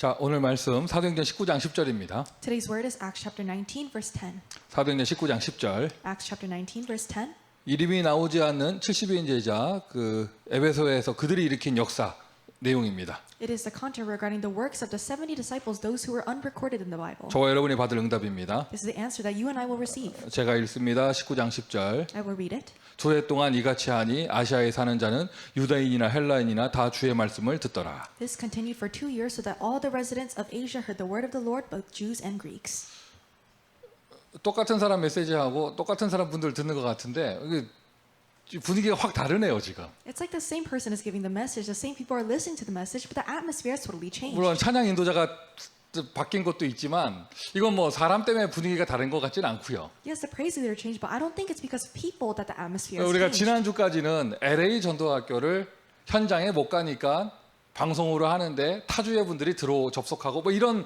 자, 오늘 말씀 사도행전 19장 10절입니다. Today's word is Acts chapter 19 verse 10. 사도행전 19장 10절. Acts chapter 19 verse 10. 이름이 나오지 않는 70인 제자 에베소에서 그들이 일으킨 역사 내용입니다. It is the content regarding the works of the 70 disciples, those who were unrecorded in the Bible. 저와 여러분이 받을 응답입니다. This is the answer that you and I will receive. 제가 읽습니다. 19장 10절. I will read it. 두 해 동안 이같이 하니 아시아에 사는 자는 유다인이나 헬라인이나 다 주의 말씀을 듣더라. This continued for 2 years so that all the residents of Asia heard the word of the Lord, both Jews and Greeks. 똑같은 사람 메시지하고 똑같은 사람 분들 듣는 것 같은데 이게 분위기가 확 다르네요, 지금. It's like the same person is giving the message, the same people are listening to the message, but the atmosphere has totally changed. 물론 찬양 인도자가 바뀐 것도 있지만 이건 뭐 사람 때문에 분위기가 다른 것 같지는 않고요. Yes, the praise leader changed, but I don't think it's because of people that the atmosphere has 우리가 changed. 지난주까지는 LA 전도학교를 현장에 못 가니까 방송으로 하는데 타주의 분들이 접속하고 뭐 이런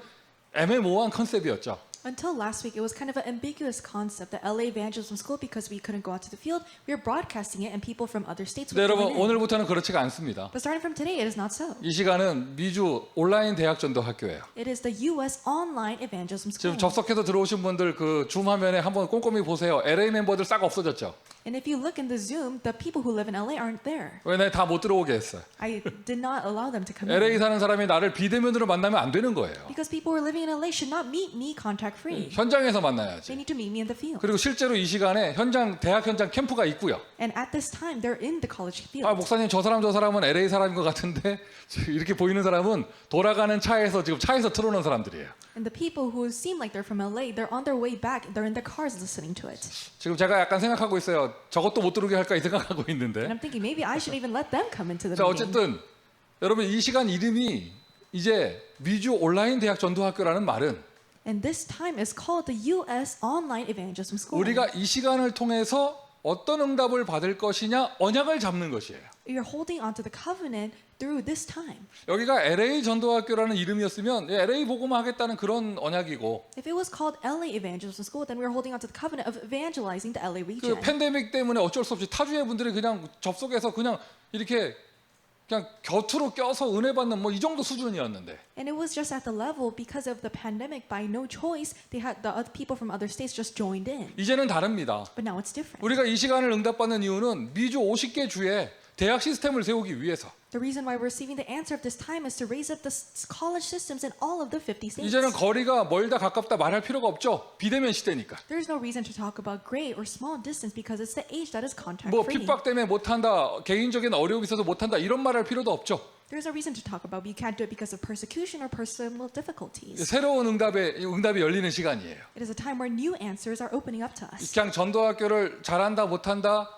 애매모호한 컨셉이었죠. Until last week, it was kind of an ambiguous concept, the LA Evangelism School, because we couldn't go out to the field. We were broadcasting it, and people from other states 근데 would 여러분 join in. 오늘부터는 그렇지가 않습니다. But starting from today, it is not so. 이 시간은 미주 온라인 대학 전도학교예요. It is the U.S. Online Evangelism 지금 School. 접속해서 들어오신 분들 그 줌 화면에 한번 꼼꼼히 보세요. LA 멤버들 싹 없어졌죠. And if you look in the Zoom, the people who live in LA aren't there. 왜 내 다 못 들어오게 했어요? I did not allow them to come LA in. 사는 사람이 나를 비대면으로 만나면 안 되는 거예요. Because people who are living in LA should not meet me contact free. 현장에서 They 만나야지. need to meet me in the field. 그리고 실제로 이 시간에 대학 현장 캠프가 있고요. And at this time, they're in the college field. 아, 목사님 저 사람은 LA 사람인 것 같은데 이렇게 보이는 사람은 돌아가는 차에서 지금 차에서 틀어놓은 사람들이에요. And the people who seem like they're from LA, they're on their way back. They're in their cars listening to it. 지금 제가 약간 생각하고 있어요. 저것도 못 들어오게 할까 이 생각하고 And 있는데. I'm thinking maybe I should even let them come into the 자, meeting. 어쨌든 여러분 이 시간 이름이 이제 미주 온라인 대학 전도학교라는 말은 And this time is called the U.S. Online Evangelism School. 우리가 이 시간을 통해서 어떤 응답을 받을 것이냐 언약을 잡는 것이에요. You're holding onto the covenant through this time. 여기가 LA 전도학교라는 이름이었으면 LA 복음화 하겠다는 그런 언약이고 If it was called LA Evangelism School, then we're holding onto the covenant of evangelizing the LA 그 region. 팬데믹 때문에 어쩔 수 없이 타주의 분들이 그냥 접속해서 그냥 이렇게 그냥 곁으로 껴서 은혜 받는 뭐 이 정도 수준이었는데 And it was just at the level because of the pandemic. By no choice, they had the other people from other states just joined in. 이제는 다릅니다. But now it's different. 우리가 이 시간을 응답받는 이유는 미주 50개 주에 대학 시스템을 세우기 위해서 The reason why we're receiving the answer of this time is to raise up the college systems in all of the 50 states. 이제는 거리가 멀다 가깝다 말할 필요가 없죠. 비대면 시대니까. There's no reason to talk about great or small distance because it's the age that is contact 뭐 free. 핍박 때문에 못한다, 개인적인 어려움이 있어서 못한다 이런 말할 필요도 없죠. There's no reason to talk about you can't do it because of persecution or personal difficulties. 새로운 응답이 열리는 시간이에요. It is a time where new answers are opening up to us. 그냥 전도학교를 잘한다 못한다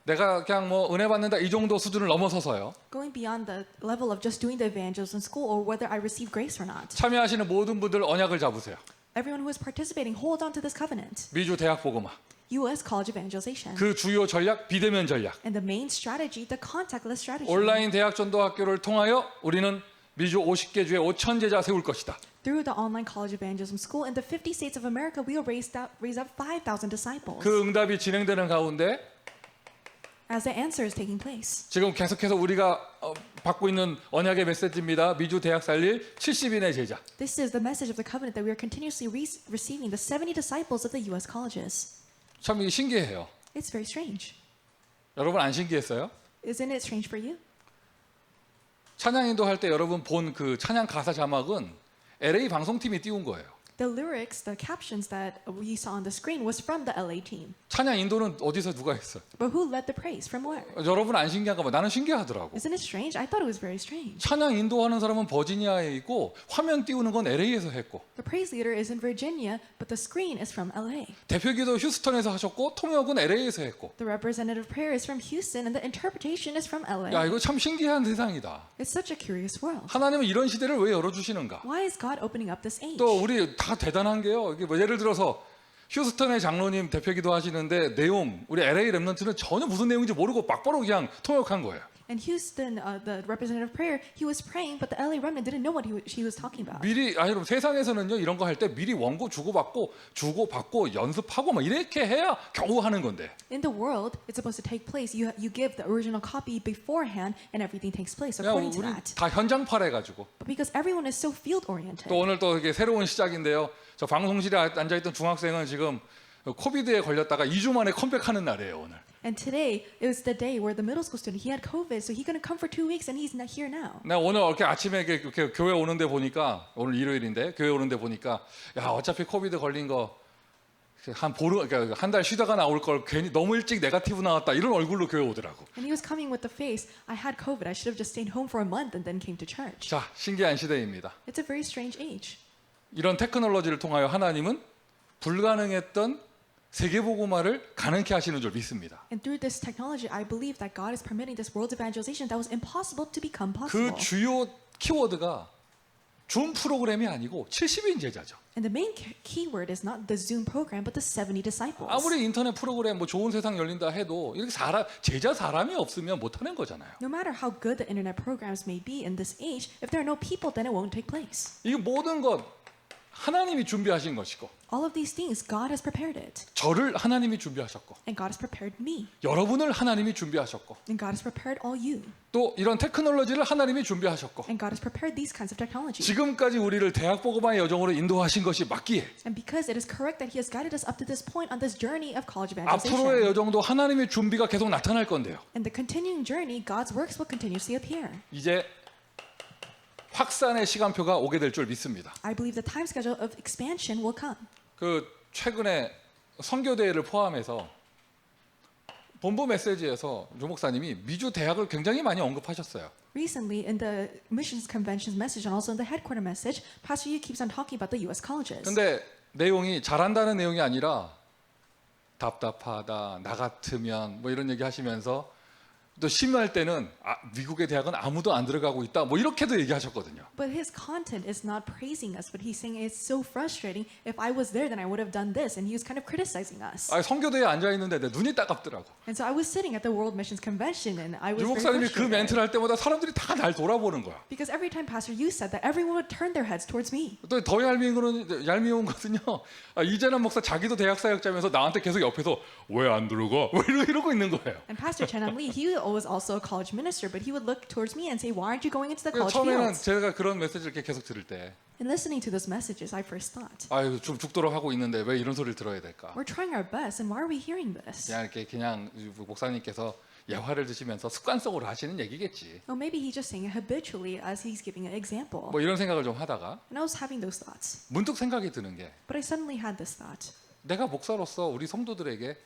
내가 그냥 뭐 은혜 받는다 이 정도 수준을 넘어서서요. Going beyond the level of just doing the evangelism school or whether I receive grace or not. 참여하시는 모든 분들 언약을 잡으세요. Everyone who is participating, hold on to this covenant. 미주 대학 복음화. U.S. college evangelization. 그 주요 전략 비대면 전략. And the main strategy, the contactless strategy. 온라인 대학 전도학교를 통하여 우리는 미주 50개 주에 5천 제자 세울 것이다. Through the online college evangelism school in the 50 states of America, we will raise up 5,000 disciples. 그 응답이 진행되는 가운데 As the answer is taking place. 지금 계속해서 우리가 받고 있는 언약의 메시지입니다. 미주 대학 살릴 70인의 제자. This is the message of the covenant that we are continuously receiving the 70 disciples of the U.S. colleges. 참 이게 신기해요. It's very strange. 여러분 안 신기했어요? Isn't it strange for you? 찬양 인도할 때 여러분 본 그 찬양 가사 자막은 LA 방송팀이 띄운 거예요. The lyrics, the captions that we saw on the screen was from the LA team. 찬양 인도는 어디서 누가 했어요? But who led the praise? From where? 여러분 안 신기한가 봐. 나는 신기하더라고. Isn't it strange? I thought it was very strange. 찬양 인도하는 사람은 버지니아에 있고 화면 띄우는 건 LA에서 했고 The praise leader is in Virginia, but the screen is from LA. 대표기도 휴스턴에서 하셨고 통역은 LA에서 했고 The representative prayer is from Houston, and the interpretation is from LA. 야 이거 참 신기한 세상이다. It's such a curious world. 하나님은 이런 시대를 왜 열어주시는가? Why is God opening up this age? 또 우리 다 대단한 게요. 이게 뭐 예를 들어서 휴스턴의 장로님 대표기도 하시는데 내용 우리 LA 랩런트는 전혀 무슨 내용인지 모르고 막바로 그냥 통역한 거예요. And Houston, the representative prayer, he was praying, but the LA remnant didn't know what he was talking about. 미리 여러분 세상에서는요 이런 거 할 때 미리 원고 주고받고 연습하고 막 이렇게 해야 겨우 하는 건데 In the world, it's supposed to take place. You give the original copy beforehand, and everything takes place 그냥 according to 우리 that. 다 현장파래 가지고 But because everyone is so field oriented. 또 오늘 또 이게 새로운 시작인데요. 저 방송실에 앉아있던 중학생은 지금 코비드에 걸렸다가 2주 만에 컴백하는 날이에요 오늘. And today is the day where the middle school student, he had COVID, so he's going to come for 2 weeks, and he's not here now. 내가 오늘 이렇게 아침에 이렇게 교회 오는데 보니까 오늘 일요일인데 교회 오는데 보니까 야 어차피 코비드 걸린 거 그러니까 한 달 쉬다가 나올 걸 괜히 너무 일찍 네거티브 나왔다 이런 얼굴로 교회 오더라고. And he was coming with the face, I had COVID, I should have just stayed home for a month and then came to church. 자 신기한 시대입니다. It's a very strange age. 이런 테크놀로지를 통하여 하나님은 불가능했던 세계복음화를 가능케 하시는 줄 믿습니다. And through this technology, I believe that God is permitting this world evangelization that was impossible to become 그 possible. 주요 키워드가 줌 프로그램이 아니고 70인 제자죠. And the main keyword is not the Zoom program, but the 70 disciples. 아무리 인터넷 프로그램 뭐 좋은 세상 열린다 해도 이렇게 제자 사람이 없으면 못 하는 거잖아요. No matter how good the internet programs may be in this age, if there are no people, then it won't take place. 이 모든 것 하나님이 준비하신 것이고 All of these things, God has prepared it. 저를 하나님이 준비하셨고 And God has prepared me. 여러분을 하나님이 준비하셨고 And God has prepared all you. 또 이런 테크놀로지를 하나님이 준비하셨고 And God has prepared these kinds of technology. 지금까지 우리를 대학 복음화의 여정으로 인도하신 것이 맞기에 And because it is correct that He has guided us up to this point on this journey of college 앞으로의 evangelization. 여정도 하나님의 준비가 계속 나타날 건데요. And the continuing journey, God's works will continuously appear. 이제 확산의 시간표가 오게 될 줄 믿습니다. I believe the time schedule of expansion will come. 그 최근에 선교대회를 포함해서 본부 메시지에서 조 목사님이 미주 대학을 굉장히 많이 언급하셨어요. Recently, in the missions conventions message and also in the headquarter message, Pastor Yu keeps on talking about the U.S. colleges. 근데 내용이 잘한다는 내용이 아니라 답답하다, 나 같으면 뭐 이런 얘기 하시면서 또 심할 때는 미국의 대학은 아무도 안 들어가고 있다 뭐 이렇게도 얘기하셨거든요. But his content is not praising us, but he's saying it's so frustrating. If I was there, then I would have done this, and he was kind of criticizing us. 선교대회에 앉아 있는데 내 눈이 따갑더라고. And so I was sitting at the World Missions Convention, and I was 조 very 목사님이 그 frustrated. 멘트를 할 때마다 사람들이 다 날 돌아보는 거야. Because every time Pastor Yu said that, everyone would turn their heads towards me. 또 더 얄미운 것은요. 이재남 목사 자기도 대학 사역자면서 나한테 계속 옆에서 왜 안 들어가? 왜 이러고 있는 거예요. And Pastor Chen Lee, he was also a college minister, but he would look towards me and say, "Why aren't you going into the college 처음에는 fields?" 제가 그런 메시지를 이렇게 계속 들을 때 And listening to those messages, I first thought, 아유 좀 죽도록 하고 있는데 왜 이런 소리를 들어야 될까? we're trying our best, and why are we hearing this? 그냥 목사님께서 예화를 드시면서 습관적으로 하시는 얘기겠지. Oh, maybe he's just saying it habitually as he's giving an example. 뭐 이런 생각을 좀 하다가 And I was having those thoughts. 문득 생각이 드는 게 But I suddenly had this thought. 내가 목사로서 우리 성도들에게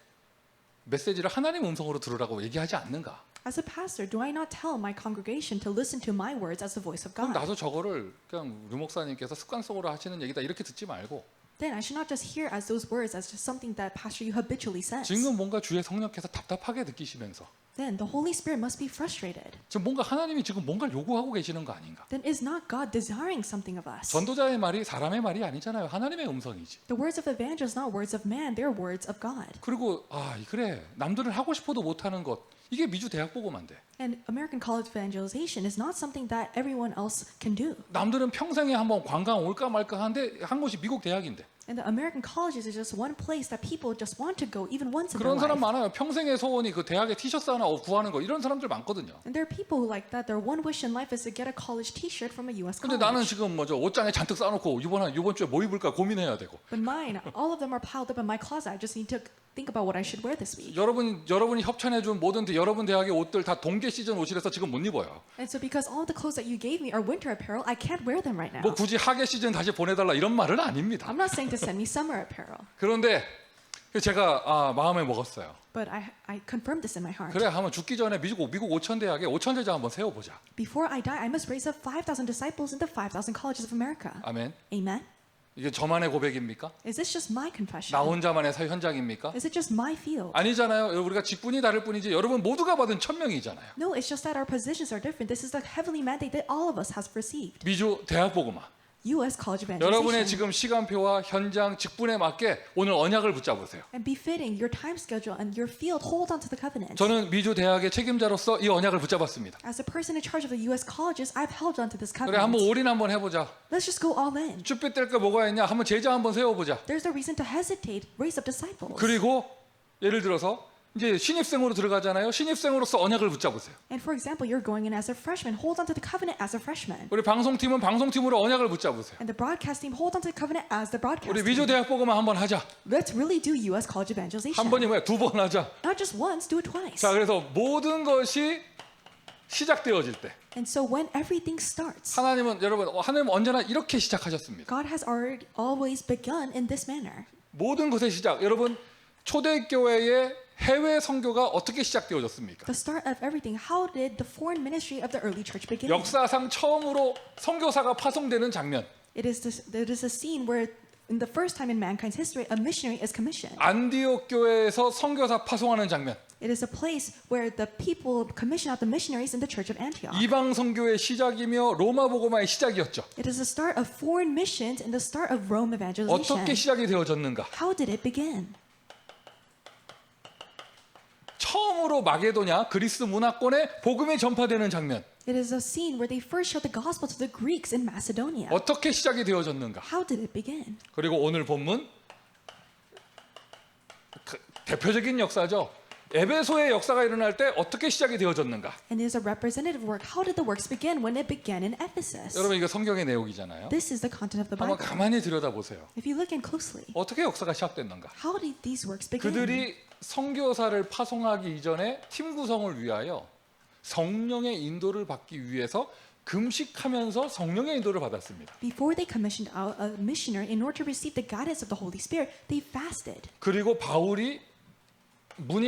메시지를 하나님 음성으로 들으라고 얘기하지 않는가? As a pastor, do I not tell my congregation to listen to my words as the voice of 그럼 God? 나도 저거를 그냥 류 목사님께서 습관적으로 하시는 얘기다 이렇게 듣지 말고 Then I should not just hear as those words as just something that Pastor Yu habitually says. 지금 뭔가 주의 성령께서 답답하게 느끼시면서 Then the Holy Spirit must be frustrated. 지금 뭔가 하나님이 지금 뭔가를 요구하고 계시는 거 아닌가? Then is not God desiring something of us? 전도자의 말이 사람의 말이 아니잖아요. 하나님의 음성이지. The words of evangelists are not words of man, they're words of God. 그리고 그래 남들은 하고 싶어도 못하는 것 이게 미주 대학 보고만데. And American college evangelization is not something that everyone else can do. 남들은 평생에 한번 관광 올까 말까 하는데 한 곳이 미국 대학인데. And the American colleges is just one place that people just want to go even once in their 그런 사람 life. 많아요. 평생의 소원이 그 대학에 티셔츠 하나 구하는 거 이런 사람들 많거든요. And there are people who like that. Their one wish in life is to get a college T-shirt from a U.S. 근데 college. 나는 지금 뭐죠 옷장에 잔뜩 싸놓고 이번 주에 뭐 입을까 고민해야 되고. But mine, all of them are piled up in my closet. I just need to think about what I should wear this week. 여러분이 협찬해준 모든 여러분 대학의 옷들 다 동계 시즌 옷이라서 지금 못 입어요. And so because all the clothes that you gave me are winter apparel, I can't wear them right now. 뭐 굳이 하계 시즌 다시 보내달라 이런 말은 아닙니다. I'm not saying to send me summer apparel, 그런데 제가 마음에 먹었어요. but I confirmed this in my heart. 그래 하면 죽기 전에 미국 5천 대학에 5천 제자 한번 세워보자. Before I die, I must raise up 5,000 disciples in the 5,000 colleges of America. 아멘. Amen. 이게 저만의 고백입니까? Is this just my confession? 나 혼자만의 사회 현장입니까? Is it just my field? 아니잖아요. 우리가 직분이 다를 뿐이지 여러분 모두가 받은 천명이잖아요. No, it's just that our positions are different. This is the heavenly mandate that all of us has received. 미주 대학 복음화. U.S. college 여러분의 evangelization. 지금 시간표와 현장 직분에 맞게 오늘 언약을 붙잡으세요. And befitting your time schedule and your field, hold on to the covenant. 저는 미주 대학의 책임자로서 이 언약을 붙잡았습니다. As a person in charge of the U.S. colleges, I've held on to this 그래 한번 covenant. 올인 한번 해보자. Let's just go all in. 쭈삣 뗄 거 뭐가 있냐? 한번 제자 한번 세워보자. There's no reason to hesitate. Raise up disciples. 그리고 예를 들어서 이제 신입생으로 들어가잖아요. 신입생으로서 언약을 붙잡으세요. And for example, you're going in as a freshman. Hold on to the covenant as a freshman. 우리 방송팀은 방송팀으로 언약을 붙잡으세요. And the broadcast team, hold on to the covenant as the broadcast 우리 team. 미주 대학 보고만 한번 하자. Let's really do U.S. college evangelization. 한 번이 뭐야? 두 번 하자. Not just once, do it twice. 자, 그래서 모든 것이 시작되어질 때 And so when everything starts, 하나님은 여러분 하나님은 언제나 이렇게 시작하셨습니다. God has always begun in this manner. 모든 것의 시작. 여러분 초대교회의 해외 선교가 어떻게 시작되어졌습니까? The start of everything. How did the foreign ministry of the early church begin? 역사상 처음으로 선교사가 파송되는 장면. It is a scene where, in the first time in mankind's history, a missionary is commissioned. 안디옥 교회에서 선교사 파송하는 장면. It is a place where the people commission out the missionaries in the church of Antioch. 이방 선교의 시작이며 로마 복음화의 시작이었죠. It is the start of foreign missions and the start of Rome evangelization. 어떻게 시작이 되어졌는가? How did it begin? 처음으로 마게도냐 그리스 문화권에 복음이 전파되는 장면. It is a scene where they first showed the gospel to the Greeks in Macedonia. 어떻게 시작이 되어졌는가? How did it begin? 그리고 오늘 본문 대표적인 역사죠. 에베소의 역사가 일어날 때 어떻게 시작이 되어졌는가? And it is a representative work. How did the works begin when it began in Ephesus? 여러분 이거 성경의 내용이잖아요. This is the content of the 한번 Bible. 가만히 들여다보세요. If you look in closely, 어떻게 역사가 시작됐는가? how did these works begin? 그들이 선교사를 파송하기 이전에 팀 구성을 위하여 성령의 인도를 받기 위해서 금식하면서 성령의 인도를 받았습니다. Before they commissioned out a missionary in order to receive the guidance of the Holy Spirit, they fasted. 그리고 바울이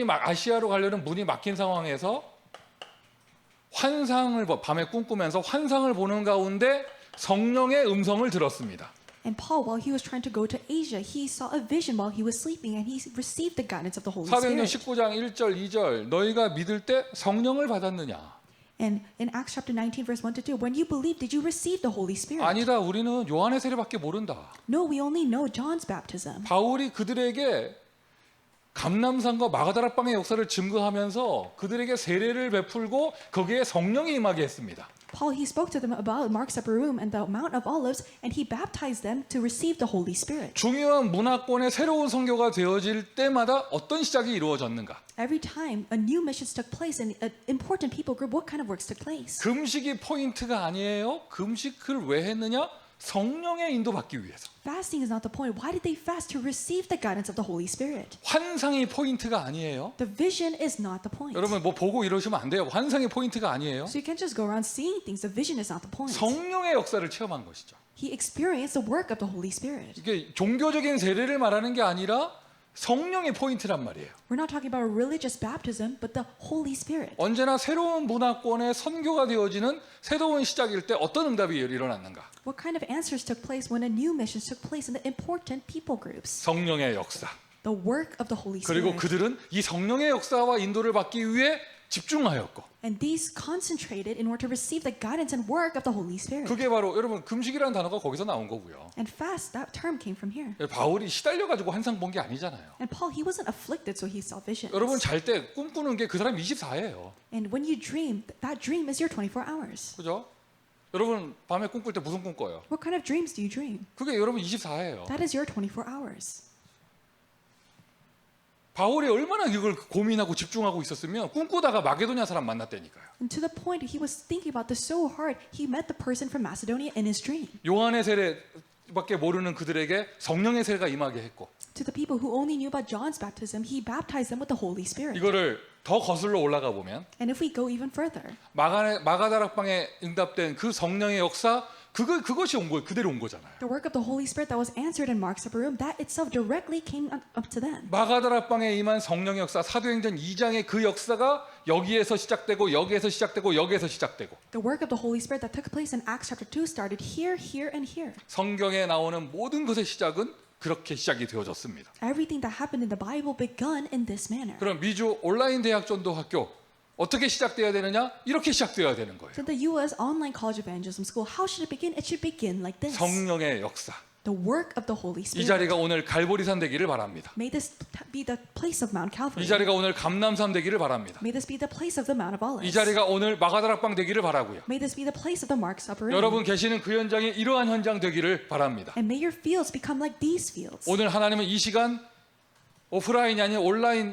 아시아로 가려는 문이 막힌 상황에서 환상을 밤에 꿈꾸면서 환상을 보는 가운데 성령의 음성을 들었습니다. And Paul, while he was trying to go to Asia, he saw a vision while he was sleeping, and he received the guidance of the Holy 사도행전 Spirit. 19장 1절 2절 너희가 믿을 때 성령을 받았느냐? And in Acts chapter 19, verse 1 to 2, when you believe, did you receive the Holy Spirit? 아니다. 우리는 요한의 세례밖에 모른다. No, we only know John's baptism. 바울이 그들에게 감람산과 마가다락방의 역사를 증거하면서 그들에게 세례를 베풀고 거기에 성령이 임하게 했습니다. Paul, he spoke to them about Mark's upper room and the Mount of Olives, and he baptized them to receive the Holy Spirit. 중요한 문화권의 새로운 선교가 되어질 때마다 어떤 시작이 이루어졌는가? Every time a new mission took place in an important people group, what kind of works took place? 금식이 포인트가 아니에요. 금식을 왜 했느냐? 성령의 인도 받기 위해서. Fasting is not the point. Why did they fast? To receive the guidance of the Holy Spirit. 환상이 포인트가 아니에요. The vision is not the point. 여러분 뭐 보고 이러시면 안 돼요. 환상이 포인트가 아니에요. So you can't just go around seeing things. The vision is not the point. 성령의 역사를 체험한 것이죠. He experienced the work of the Holy Spirit. 이게 종교적인 세례를 말하는 게 아니라 성령의 포인트란 말이에요. We're not talking about a religious baptism, but the Holy Spirit. 언제나 새로운 문화권의 선교가 되어지는 새로운 시작일 때 어떤 응답이 일어났는가? What kind of answers took place when a new mission took place in the important people groups? 성령의 역사. The work of the Holy 그리고 Spirit. 그들은 이 성령의 역사와 인도를 받기 위해 집중하였고. And these concentrated in order to receive the guidance and work of the Holy Spirit. 그게 바로 여러분 금식이라는 단어가 거기서 나온 거고요. And fast, that term came from here. 바울이 시달려 가지고 환상 본 게 아니잖아요. And Paul, he wasn't afflicted, so he saw visions. 여러분 잘 때 꿈꾸는 게 그 사람 24예요. And when you dream, that dream is your 24 hours. 그죠? 여러분 밤에 꿈꿀 때 무슨 꿈 꿔요? What kind of dreams do you dream? 그게 여러분 24예요. That is your 24 hours. 바울이 얼마나 이걸 고민하고 집중하고 있었으면 꿈꾸다가 마게도냐 사람 만났다니까요. And to the point he was thinking about this so hard, he met the person from Macedonia in his dream. 요한의 세례밖에 모르는 그들에게 성령의 세례가 임하게 했고 To the people who only knew about John's baptism, he baptized them with the Holy Spirit. 이거를 더 거슬러 올라가 보면 And if we go even further, 마가다락방에 응답된 그 성령의 역사 그것이 온 거예요. 그대로 온 거잖아요. the work of the Holy Spirit that was answered in Mark's upper room, that itself directly came up to them. 마가다락방에 임한 성령의 역사 사도행전 2장의 그 역사가 여기에서 시작되고 여기에서 시작되고 여기에서 시작되고 The work of the Holy Spirit that took place in Acts chapter 2 started here, here, and here. 성경에 나오는 모든 것의 시작은 그렇게 시작이 되어졌습니다. Everything that happened in the Bible begun in this manner. 그럼 미주 온라인 대학 전도학교 어떻게 시작돼야 되느냐? 이렇게 시작돼야 되는 거예요. So the U.S. online college evangelism school, how should it begin? It should begin like this. 성령의 역사. The work of the Holy 이 Spirit. 자리가 오늘 갈보리산 되기를 바랍니다. May this be the place of Mount Calvary. 이 자리가 오늘 감람산 되기를 바랍니다. May this be the place of the Mount of Olives. 이 자리가 오늘 마가다락방 되기를 바라고요. May this be the place of the Mark's Upper Room. 여러분 계시는 그 현장이 이러한 현장 되기를 바랍니다. And may your fields become like these fields. 오늘 하나님은 이 시간 오프라인이 아닌 온라인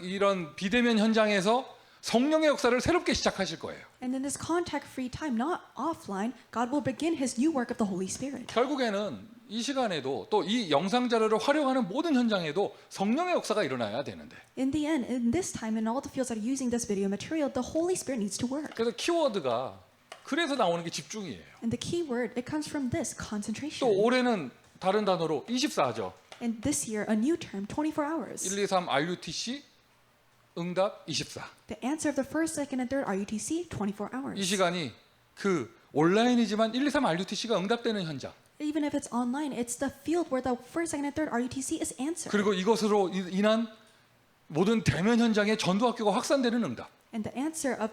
이런 비대면 현장에서 성령의 역사를 새롭게 시작하실 거예요. And in this contact-free time, not offline, God will begin His new work of the Holy Spirit. 결국에는 이 시간에도 또 이 영상 자료를 활용하는 모든 현장에도 성령의 역사가 일어나야 되는데 In the end, in this time, in all the fields that are using this video material, the Holy Spirit needs to work. 그래서 키워드가 그래서 나오는 게 집중이에요. And the key word, it comes from this, 또 concentration. 올해는 다른 단어로 24죠. And this year, a new term, 24 hours. 1, 2, 3 RUTC 응답 24. The answer of the first, second, and third RUTC, 24 이 hours. 시간이 그 온라인이지만 1, 2, 3 RUTC가 응답되는 현장. Even if it's online, it's the field where the first, second, and third RUTC is answered. 그리고 이것으로 인한 모든 대면 현장의 전도학교가 확산되는 응답. And the answer of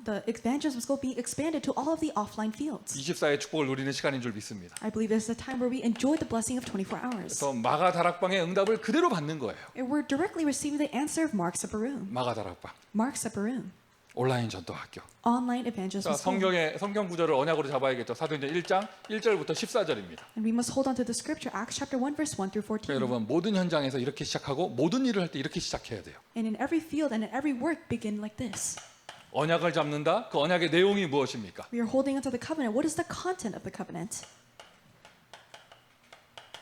the evangelism school being expanded to all of the offline fields. 24의 축복을 누리는 시간인 줄 믿습니다. I believe this is the time where we enjoy the blessing of 24 hours. 그래서 마가 다락방의 응답을 그대로 받는 거예요. And we're directly receiving the answer of Mark's Upper Room. 마가 다락방 Mark's Upper Room. 온라인 전도학교. Online evangelism 자, school. 성경 구절을 언약으로 잡아야겠죠. 사도행전 1장 1절부터 14절입니다. And we must hold on to the scripture, Acts chapter 1, verse 1 through 14. 여러분 모든 현장에서 이렇게 시작하고 모든 일을 할 때 이렇게 시작해야 돼요. And in every field and in every work begin like this. 언약을 잡는다. 그 언약의 내용이 무엇입니까? We are holding onto the covenant. What is the content of the covenant?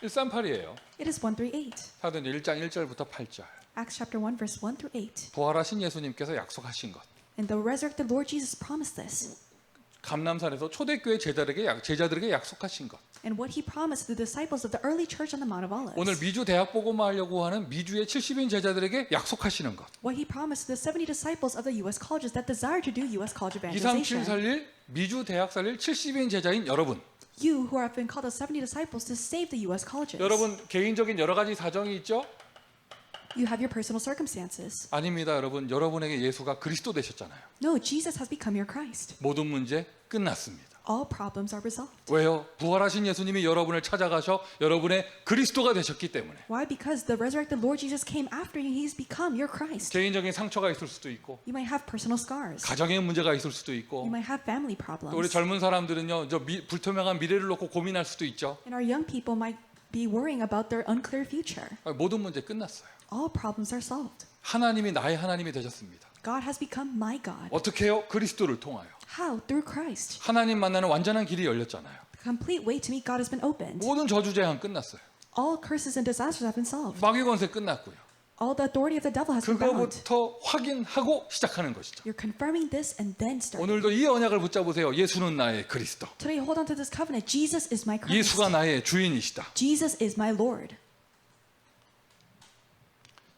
138이에요. It is 1 through 8. 사도행전 1장 1절부터 8절. Acts chapter 1, verse 1 through 8. 부활하신 예수님께서 약속하신 것. And the resurrected Lord Jesus promised this. 감람산에서 초대교회 제자들에게 약속하신 것. And what he promised to the disciples of the early church on the Mount of Olives. 오늘 미주 대학 복음화하려고 하는 미주의 70인 제자들에게 약속하시는 것. What he promised to the 70 disciples of the U.S. colleges that desire to do U.S. college 237 evangelization. 살릴 미주 대학 살릴 70인 제자인 여러분. You who have been called the 70 disciples to save the U.S. colleges. 여러분 개인적인 여러 가지 사정이 있죠? You have your personal circumstances. 아닙니다, 여러분. 여러분에게 예수가 그리스도 되셨잖아요. No, Jesus has become your Christ. 모든 문제 끝났습니다. All problems are resolved. 왜요? 부활하신 예수님이 여러분을 찾아가셔 여러분의 그리스도가 되셨기 때문에. Why? Because the resurrected Lord Jesus came after you. He's become your Christ. 개인적인 상처가 있을 수도 있고 You might have personal scars. 가정의 문제가 있을 수도 You 있고 might have family 또 우리 problems. 젊은 사람들은요 불투명한 미래를 놓고 고민할 수도 있죠. And our young people might be worrying about their unclear future. 모든 문제 끝났어요. All problems are solved. 하나님이 나의 하나님이 되셨습니다. God has become my God. 어떻게 해요? 그리스도를 통하여. How? Through Christ. 하나님 만나는 완전한 길이 열렸잖아요. The complete way to meet God has been opened. 모든 저주 재앙 끝났어요. All curses and disasters have been solved. 마귀 권세 끝났고요. All the authority of the devil has been bound. 그거부터 확인하고 시작하는 것이죠. You're confirming this and then starting. 오늘도 이 언약을 붙잡으세요. 예수는 나의 그리스도. Today, hold on to this covenant. Jesus is my Christ. 예수가 나의 주인이시다. Jesus is my Lord.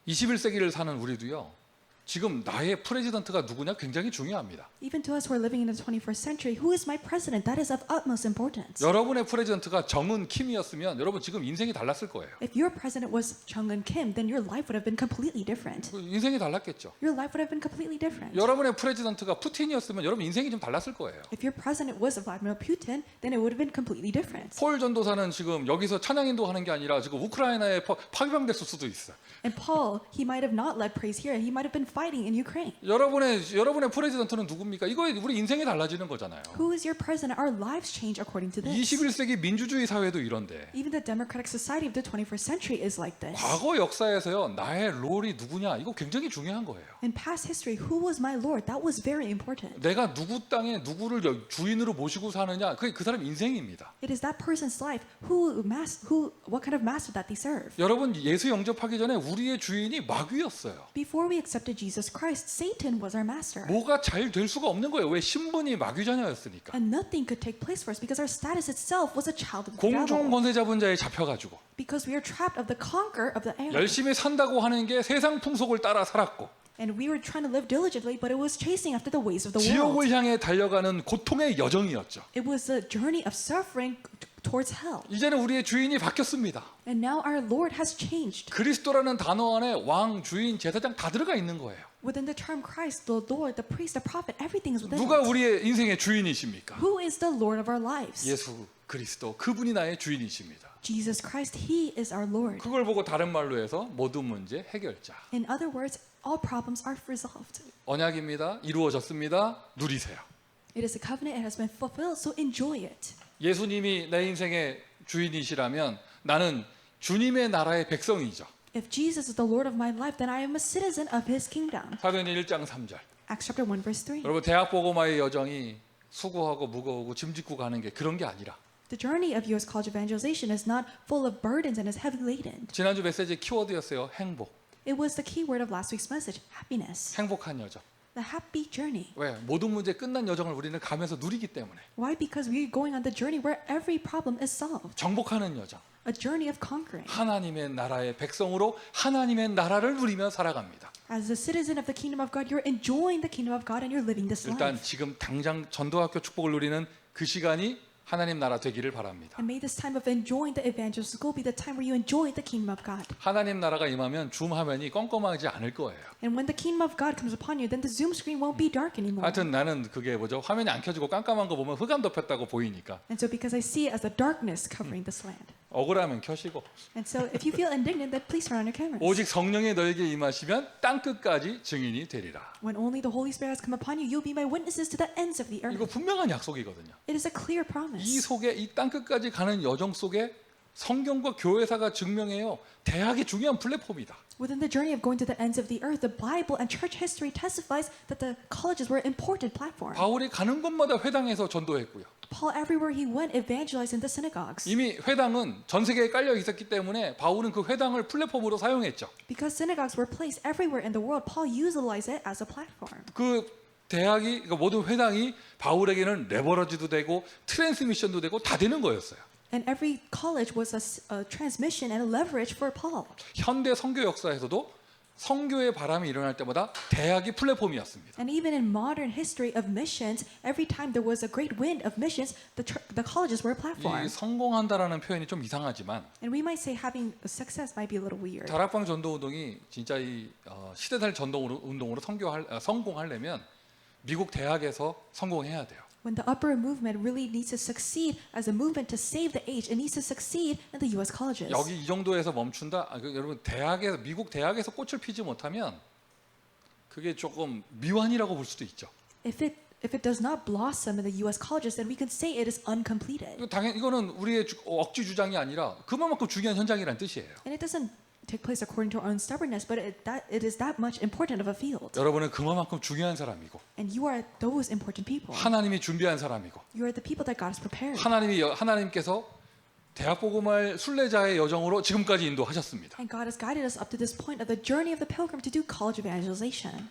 21세기를 사는 우리도요. 지금 나의 프레지던트가 누구냐 굉장히 중요합니다. Even to us who are living in the 21st century, who is my president? That is of utmost importance. 여러분의 프레지던트가 정은 킴이었으면 여러분 지금 인생이 달랐을 거예요. If your president was Chung-un Kim, then your life would have been completely different. 인생이 달랐겠죠. Your life would have been completely different. 여러분의 프레지던트가 푸틴이었으면 여러분 인생이 좀 달랐을 거예요. If your president was Vladimir Putin, then it would have been completely different. 폴 전도사는 지금 여기서 찬양 인도하는 게 아니라 지금 우크라이나에 파병됐을 수도 있어요. And Paul, he might have not led praise here. He might have been fighting in Ukraine. 여러분의 프레지던트는 누굽니까? 이거 우리 인생이 달라지는 거잖아요. Who is your president? Our lives change according to this. 21세기 민주주의 사회도 이런데 Even the democratic society of the 21st century is like this. 과거 역사에서요 나의 롤이 누구냐 이거 굉장히 중요한 거예요. In past history, who was my Lord? That was very important. 내가 누구 땅에 누구를 주인으로 모시고 사느냐 그게 그 사람 인생입니다. It is that person's life what kind of master that they serve. 여러분 예수 영접하기 전에 우리의 주인이 마귀였어요. Before we accepted Jesus Christ, Satan was our master. 뭐가 잘 될 수가 없는 거예요. 왜 신분이 마귀 자녀였으니까. And nothing could take place for us because our status itself was a child of the 공중 devil. 권세 잡은 자에 잡혀가지고 Because we are trapped of the conqueror of the air. 열심히 산다고 하는 게 세상 풍속을 따라 살았고 And we were trying to live diligently, but it was chasing after the ways of the 지옥을 world. 향해 달려가는 고통의 여정이었죠. It was a journey of suffering towards hell. 이제는 우리의 주인이 바뀌었습니다. And now our Lord has changed. 그리스도라는 단어 안에 왕, 주인, 제사장 다 들어가 있는 거예요. Within the term Christ, the Lord, the priest, the prophet, everything is within 누가 it. 우리의 인생의 주인이십니까? Who is the Lord of our lives? 예수 그리스도 그분이 나의 주인이십니다. Jesus Christ, He is our Lord. 그걸 보고 다른 말로 해서 모든 문제 해결자. In other words, all problems are resolved. 언약입니다. 이루어졌습니다. 누리세요. It is a covenant, it has been fulfilled, so enjoy it. 예수님이 내 인생의 주인이시라면 나는 주님의 나라의 백성이죠. If Jesus is the Lord of my life, then I am a citizen of His kingdom. 사도행전 1장 3절. Acts chapter 1, verse 3. 여러분 대학 복음화의 여정이 수고하고 무거우고 짐 짓고 가는 게 그런 게 아니라 The journey of U.S. college evangelization is not full of burdens and is heavy laden. 지난주 메시지 키워드였어요. 행복. It was the key word of last week's message, happiness. 행복한 여정. The happy journey. 왜? 모든 문제 끝난 여정을 우리는 가면서 누리기 때문에. Why? Because we're going on the journey where every problem is solved. 정복하는 여정. A journey of conquering. 하나님의 나라의 백성으로 하나님의 나라를 누리며 살아갑니다. As a citizen of the kingdom of God, you're enjoying the kingdom of God and you're living this 일단 life. 지금 당장 전도학교 축복을 누리는 그 시간이 하나님 나라 되기를 바랍니다. And may this time of enjoying the evangelist school be the time where you enjoy the kingdom of God. 하나님 나라가 임하면 줌 화면이 껌껌하지 않을 거예요. And when the kingdom of God comes upon you, then the Zoom screen won't be dark anymore. 하여튼 나는 그게 뭐죠? 화면이 안 켜지고 깜깜한 거 보면 흑암 덮였다고 보이니까 And so because I see it as the darkness covering this land. 억울하면 켜시고 And so if you feel indignant, then please turn on your cameras. 오직 성령이 너에게 임하시면 땅 끝까지 증인이 되리라. When only the Holy Spirit has come upon you, you'll be my witnesses to the ends of the 이거 earth. 분명한 약속이거든요. It is a clear 이 promise. 속에 이 땅 끝까지 가는 여정 속에 성경과 교회사가 증명해요. 대학이 중요한 플랫폼이다. Within the journey of going to the ends of the earth, the Bible and church history testifies that the colleges were important platforms. 바울이 가는 곳마다 회당에서 전도했고요. Paul, everywhere he went, evangelized in the synagogues. 이미 회당은 전 세계에 깔려 있었기 때문에 바울은 그 회당을 플랫폼으로 사용했죠. Because synagogues were placed everywhere in the world, Paul utilized it as a platform. 그 대학이 그러니까 모든 회당이 바울에게는 레버러지도 되고 트랜스미션도 되고 다 되는 거였어요. And every college was a transmission and a leverage for Paul. 현대 선교 역사에서도 선교의 바람이 일어날 때마다 대학이 플랫폼이었습니다. And even in modern history of missions, every time there was a great wind of missions, the colleges were a platform. 이 성공한다라는 표현이 좀 이상하지만 And we might say having success might be a little weird. 다락방 전도 운동이 진짜 이 시대달 전도 운동으로 성공하려면 미국 대학에서 성공해야 돼요. When the upper movement really needs to succeed as a movement to save the age, it needs to succeed in the U.S. colleges. 여기 이 정도에서 멈춘다. 여러분 대학에서 미국 대학에서 꽃을 피지 못하면 그게 조금 미완이라고 볼 수도 있죠. If it does not blossom in the U.S. colleges, then we can say it is uncompleted. 이거는 우리의 억지 주장이 아니라 그만큼 중요한 현장이란 뜻이에요. And it doesn't take place according to our own stubbornness, but it is that much important of a field. 여러분은 그만큼 중요한 사람이고 And you are those important people. 하나님이 준비한 사람이고 You are the people that God has prepared. 하나님께서 대학 복음할 순례자의 여정으로 지금까지 인도하셨습니다. And God has guided us up to this point of the journey of the pilgrim to do college evangelization.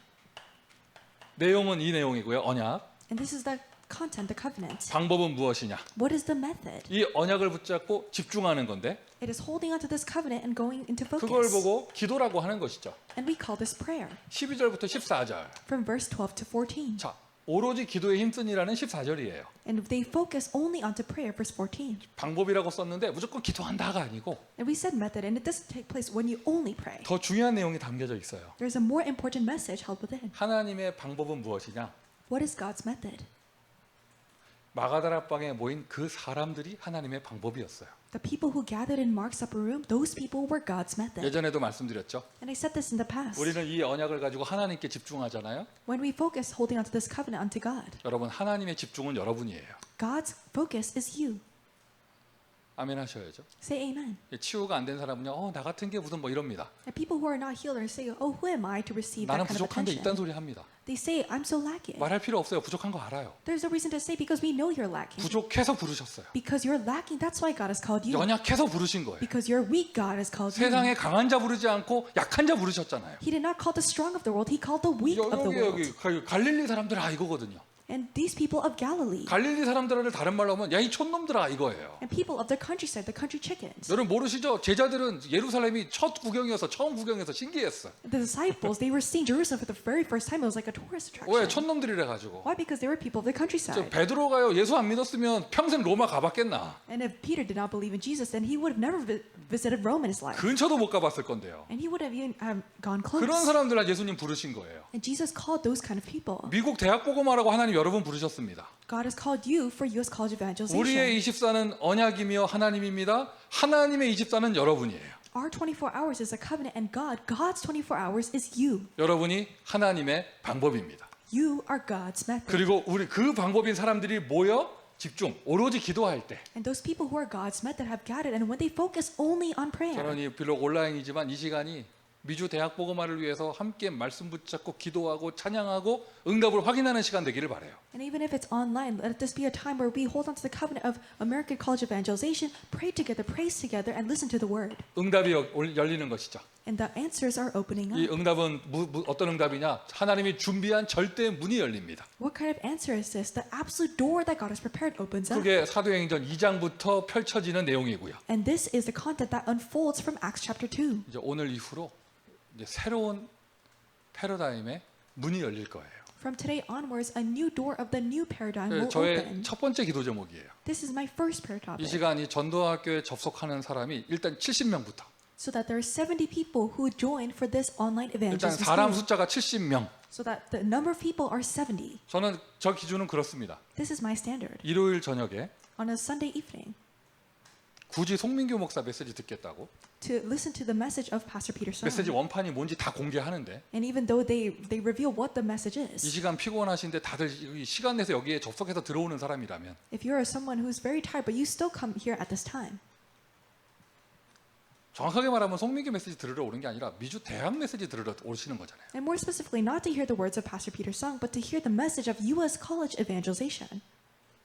내용은 이 내용이고요. 언약. And this is the content, the covenant. 방법은 무엇이냐? What is the method? 이 언약을 붙잡고 집중하는 건데 It is holding on to this covenant and going into 그걸 focus. 보고 기도라고 하는 것이죠. And we call this prayer. 12절부터 14절. From verse 12 to 14. 자, 오로지 기도에 힘쓰니라는 14절이에요. And they focus only onto prayer, verse 14. 방법이라고 썼는데 무조건 기도한다가 아니고 And we said method, and it doesn't take place when you only pray. 더 중요한 내용이 담겨져 있어요. There's a more important message held within. 하나님의 방법은 무엇이냐? What is God's method? 마가다락방에 모인 그 사람들이 하나님의 방법이었어요. The people who gathered in Mark's upper room, those people were God's method. 예전에도 말씀드렸죠. And I said this in the past. 우리는 이 언약을 가지고 하나님께 집중하잖아요. When we focus holding onto this covenant unto God, 여러분 하나님의 집중은 여러분이에요. God's focus is you. 아멘 하셔야죠. Say amen. 치유가 안 된 사람은요. 나 같은 게 무슨 뭐 이럽니다. And people who are not healed are saying, oh, who am I to receive that 나는 kind of 부족한데 attention? 이딴 소리 합니다. They say, I'm so lacking. 말할 필요 없어요. 부족한 거 알아요. There's a reason to say because we know you're lacking. 부족해서 부르셨어요. Because you're lacking, that's why God has called you. 연약해서 부르신 거예요. Because you're weak, God has called you. 세상에 강한 자 부르지 않고 약한 자 부르셨잖아요. He did not call the strong of the world, he called the weak of the world. 여기 갈릴리 사람들 이거거든요. And these people of Galilee 갈릴리 사람들을 다른 말로 하면 야 이 촌놈들아 이거예요. and people of the countryside, the country chickens. 여러분 모르시죠? 제자들은 예루살렘이 첫 구경이어서 처음 구경해서 신기했어. The disciples, they were seeing Jerusalem for the very first time. It was like a tourist 왜 attraction. 촌놈들이래 가지고. Why? Because they were people of the 저 countryside. 베드로가요 예수 안 믿었으면 평생 로마 가봤겠나? And if Peter did not believe in Jesus, then he would have never visited Rome in his life. 근처도 못 가봤을 건데요. And he would have even gone 그런 close. 사람들을 예수님 부르신 거예요. And Jesus called those kind of people. 미국 대학 복음화라고 하나님 여러 번 부르셨습니다. God has called you for U.S. College Evangelization. 우리의 24는 언약이며 하나님입니다. 하나님의 24는 여러분이에요. Our 24 hours is a covenant, and God's 24 hours is you. 여러분이 하나님의 방법입니다. You are God's method. 그리고 우리 그 방법인 사람들이 모여 집중 오로지 기도할 때 And those people who are God's method have gathered, and when they focus only on prayer. 저는 이 비록 온라인이지만 이 시간이 미주 대학 복음화를 위해서 함께 말씀 붙잡고 기도하고 찬양하고 응답을 확인하는 시간 되기를 바라요. And even if it's online, let this be a time where we hold on to the covenant of American College Evangelization, pray together, praise together, and listen to the word. 응답이 열리는 것이죠. And the answers are opening 이 up. 응답은 어떤 응답이냐? 하나님이 준비한 절대 문이 열립니다. What kind of answer is this? The absolute door that God has prepared opens up. 그게 사도행전 2장부터 펼쳐지는 내용이고요. And this is the content that unfolds from Acts chapter 2. 이제 오늘 이후로 이제 새로운 패러다임의 문이 열릴 거예요. From today onwards, a new door of the new paradigm will 저의 open. 첫 번째 기도 제목이에요. This is my first prayer 이 topic. 시간 이 전도학교에 접속하는 사람이 일단 70명부터. So that there are 70 people who join for this online 일단 evangelism 사람 school. 숫자가 70명. So that the number of people are 70. 저는 저 기준은 그렇습니다. This is my standard. 일요일 저녁에 On a Sunday evening, 굳이 송민교 목사 메시지 듣겠다고 to listen to the message of Pastor Peter 메시지 Sung. 원판이 뭔지 다 공개하는데 And even though they reveal what the message 이 is, 시간 피곤하신데 다들 이 시간 내서 여기에 접속해서 들어오는 사람이라면 if you're someone who's very tired but you still come here at this time, 정확하게 말하면 송민교 메시지 들으러 오는 게 아니라 미주 대학 메시지 들으러 오시는 거잖아요. and more specifically, not to hear the words of Pastor Peter Sung, but to hear the message of U.S. College Evangelization.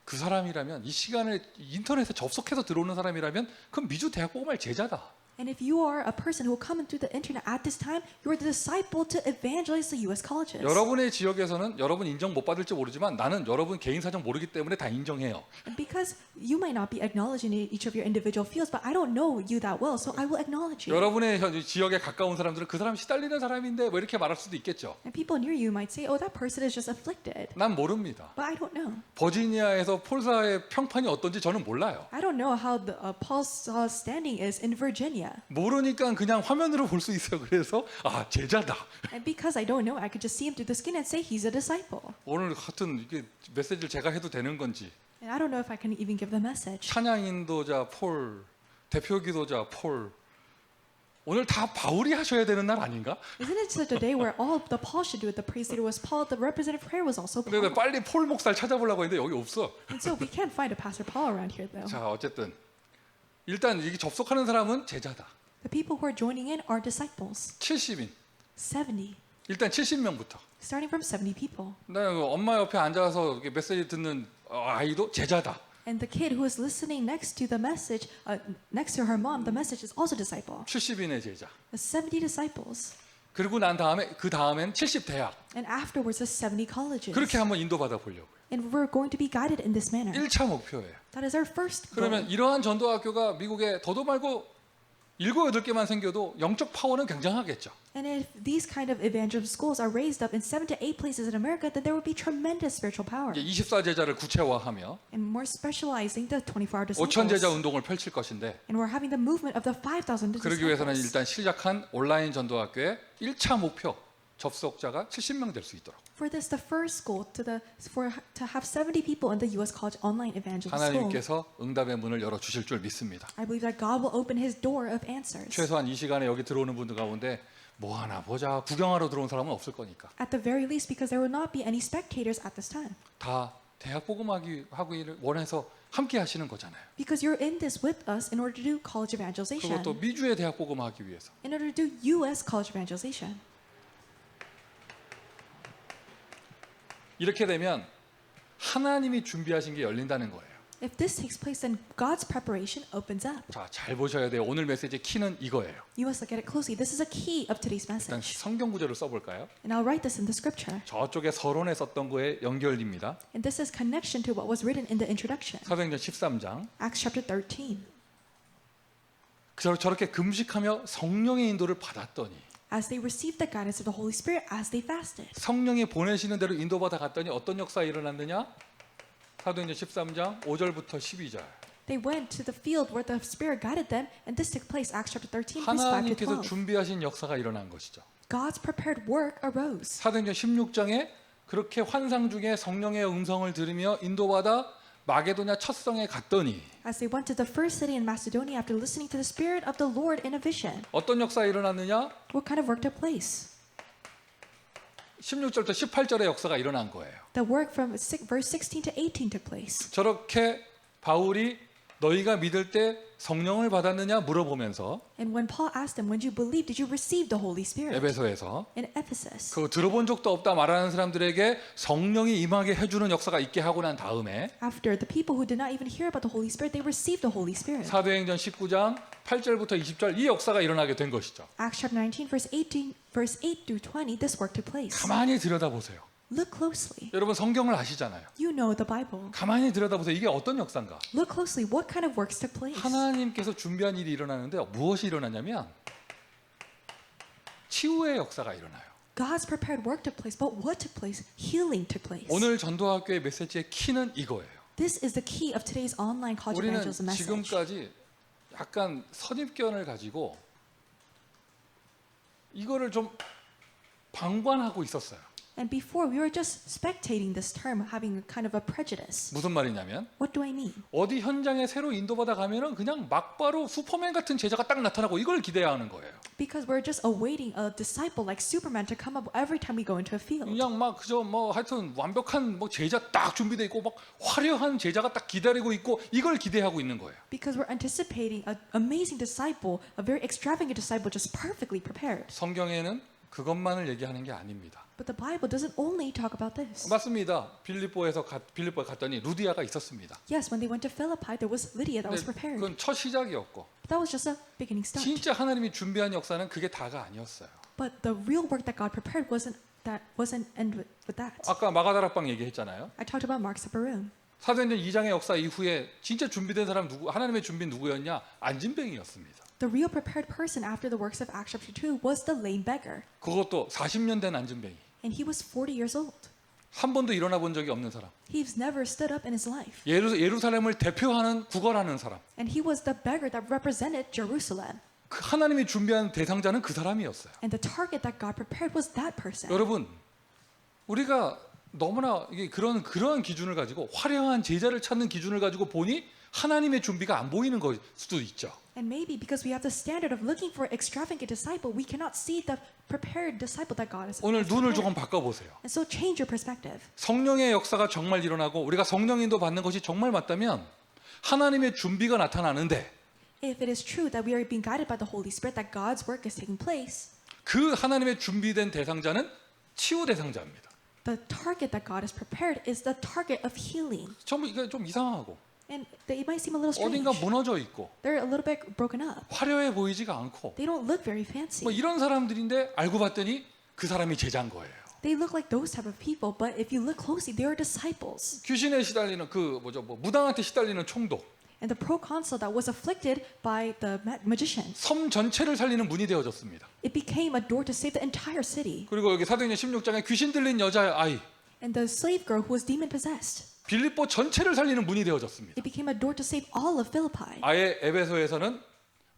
그 사람이라면 이 시간에 인터넷에 접속해서 들어오는 사람이라면 그럼 미주 대학 복음화의 제자다. And if you are a person who will come through the internet at this time, you are the disciple to evangelize the U.S. colleges. 여러분의 지역에서는 여러분 인정 못 받을지 모르지만 나는 여러분 개인 사정 모르기 때문에 다 인정해요. And because you might not be acknowledged in each of your individual fields, but I don't know you that well, so I will acknowledge you. 여러분의 지역에 가까운 사람들은 그 사람 시달리는 사람인데 뭐 이렇게 말할 수도 있겠죠. And people near you might say, oh, that person is just afflicted. 난 모릅니다. But I don't know. 버지니아에서 폴사의 평판이 어떤지 저는 몰라요. I don't know how Paul's standing is in Virginia. 모르니까 그냥 화면으로 볼 수 있어요. 그래서 아 제자다. And because I don't know, I could just see him through the skin and say he's a disciple. 오늘 같은 이게 메시지를 제가 해도 되는 건지 And I don't know if I can even give the message. 찬양 인도자 폴, 대표 기도자 폴 오늘 다 바울이 하셔야 되는 날 아닌가? Isn't it such a day where all the Paul should do it? The priest leader was Paul, the representative prayer was also 근데 Paul. 빨리 폴 목사를 찾아보려고 했는데 여기 없어. And so we can't find a Pastor Paul around here though. 자 어쨌든 일단 이게 접속하는 사람은 제자다. The people who are joining in are disciples. 70인 70. 일단 70명부터. Starting from 70 people. 엄마 옆에 앉아서 이렇게 메시지 듣는 아이도 제자다. And the kid who is listening next to the message, next to her mom, the message is also disciple. 70인의 제자. The 70 disciples. 그리고 난 다음에 그 다음엔 70 대학. And afterwards the 70 colleges. 그렇게 한번 인도받아 보려고요. And we're going to be guided in this manner. 1차 목표예요. That is our first goal. 그러면 이러한 전도학교가 미국에 더도 말고 7, 8개만 생겨도 영적 파워는 굉장하겠죠. And if these kind of evangelism schools are raised up in 7 to 8 places in America, then there would be tremendous spiritual power. 이제 24제자를 구체화하며 And more specializing the 24-hour 5,000제자 disciples. 운동을 펼칠 것인데 And we're having the movement of the 5,000 그러기 위해서는 disciples. 일단 시작한 온라인 전도학교의 1차 목표 접속자가 70명 될 수 있도록 For this, the first goal to have 70 people in the U.S. College Online Evangelism School. 하나님께서 응답의 문을 열어 주실 줄 믿습니다. I believe that God will open His door of answers. 최소한 이 시간에 여기 들어오는 분들 가운데 뭐 하나 보자 구경하러 들어온 사람은 없을 거니까 At the very least, because there will not be any spectators at this time. 다 대학 복음하기를 원해서 함께 하시는 거잖아요. Because you're in this with us in order to do college evangelization. 그것도 미주의 대학 복음하기 위해서. In order to do U.S. college evangelization. 이렇게 되면 하나님이 준비하신 게 열린다는 거예요. If this takes place, then God's preparation opens up. 자, 잘 보셔야 돼요. 오늘 메시지의 키는 이거예요. You must look at it closely. This is a key of today's 일단 message. 성경 구절을 써볼까요? And I'll write this in the scripture. 저쪽에 서론에 썼던 거에 연결입니다. And this is connection to what was written in the introduction. 사도행전 13장. Acts chapter 13. 저렇게 금식하며 성령의 인도를 받았더니 As they received the guidance of the Holy Spirit as they fasted. 성령이 보내시는 대로 인도받아 갔더니 어떤 역사가 일어났느냐? 사도행전 13장 5절부터 12절. They went to the field where the Spirit guided them, and this took place, Acts chapter 13, verse 5 to 하나님께서 12. 준비하신 역사가 일어난 것이죠. God's prepared work arose. 사도행전 16장에 그렇게 환상 중에 성령의 음성을 들으며 인도받아 마게도냐 첫 성에 갔더니 As they went to the first city in Macedonia after listening to the Spirit of the Lord in a vision, 어떤 역사가 일어났느냐? what kind of work took place? 16절부터 18절의 역사가 일어난 거예요. The work from verse 16 to 18 took place. 저렇게 바울이 너희가 믿을 때 성령을 받았느냐 물어보면서 And when Paul asked them, when you believe, did you receive the Holy Spirit? 에베소에서 In Ephesus. 그 들어본 적도 없다 말하는 사람들에게 성령이 임하게 해주는 역사가 있게 하고 난 다음에 After the people who did not even hear about the Holy Spirit, they received the Holy Spirit. 사도행전 19장 8절부터 20절 이 역사가 일어나게 된 것이죠. Acts chapter 19, verse 8 through 20, this work took place. 가만히 들여다보세요. Look closely. 여러분 성경을 아시잖아요. You know the Bible. 가만히 들여다보세요. 이게 어떤 역사인가? Look closely. What kind of works took place? 하나님께서 준비한 일이 일어나는데 무엇이 일어나냐면 치유의 역사가 일어나요. God's prepared work took place, but what took place? Healing took place. 오늘 전도학교의 메시지의 키는 이거예요. This is the key of today's online college 우리는 evangelism message. 지금까지 약간 선입견을 가지고 이거를 좀 방관하고 있었어요. And before, we were just spectating this term, having a kind of a prejudice. 무슨 말이냐면 What do I mean? 어디 현장에 새로 인도받아 가면은 그냥 막바로 슈퍼맨 같은 제자가 딱 나타나고 이걸 기대하는 거예요. Because we're just awaiting a disciple like Superman to come up every time we go into a field. 그냥 막 그저 뭐 하여튼 완벽한 뭐 제자 딱 준비돼 있고 막 화려한 제자가 딱 기다리고 있고 이걸 기대하고 있는 거예요. Because we're anticipating an amazing disciple, a very extravagant disciple, just perfectly prepared. 성경에는 그것만을 얘기하는 게 아닙니다. But the Bible doesn't only talk about this. 맞습니다. 빌립보에 갔더니 루디아가 있었습니다. Yes, when they went to Philippi, there was Lydia that was prepared. 그건 첫 시작이었고 But that was just a beginning start. 진짜 하나님이 준비한 역사는 그게 다가 아니었어요. But the real work that God prepared wasn't end with that. 아까 마가다락방 얘기했잖아요. I talked about Mark's upper room. 사도행전 2장의 역사 이후에 진짜 준비된 사람 누구? 하나님의 준비 누구였냐? 안진뱅이였습니다. The real prepared person after the works of Acts chapter 2 was the lame beggar. 그것도 40년 된 안진뱅이. And he was 40 years old. 한 번도 일어나 본 적이 없는 사람. He's never stood up in his life. 예루살렘을 대표하는 구걸하는 사람. And he was the beggar that represented Jerusalem. 그 하나님이 준비한 대상자는 그 사람이었어요. And the target that God prepared was that person. 여러분, 우리가 너무나 이게 그러한 기준을 가지고 화려한 제자를 찾는 기준을 가지고 보니 하나님의 준비가 안 보이는 걸 수도 있죠. And maybe because we have the standard of looking for extravagant disciple, we cannot see the prepared disciple that God has 오늘 눈을 prepared. 조금 바꿔보세요. And so change your perspective. 성령의 역사가 정말 일어나고 우리가 성령인도 받는 것이 정말 맞다면 하나님의 준비가 나타나는데 If it is true that we are being guided by the Holy Spirit, that God's work is taking place, 그 하나님의 준비된 대상자는 치유 대상자입니다. the target that God has prepared is the target of healing. 이게 좀 이상하고 And it might seem a little strange. 어딘가 무너져 있고 They're a little bit broken up. 화려해 보이지가 않고 They don't look very fancy. 뭐 이런 사람들인데 알고 봤더니 그 사람이 제자인 거예요. They look like those type of people, but if you look closely, they are disciples. 귀신에 시달리는 무당한테 시달리는 총독, And the proconsul that was afflicted by the magician, 섬 전체를 살리는 문이 되어졌습니다. it became a door to save the entire city. 그리고 여기 사도행전 16장에 귀신 들린 여자아이 And the slave girl who was demon possessed, 빌립보 전체를 살리는 문이 되어졌습니다. it became a door to save all of Philippi. 아예 에베소에서는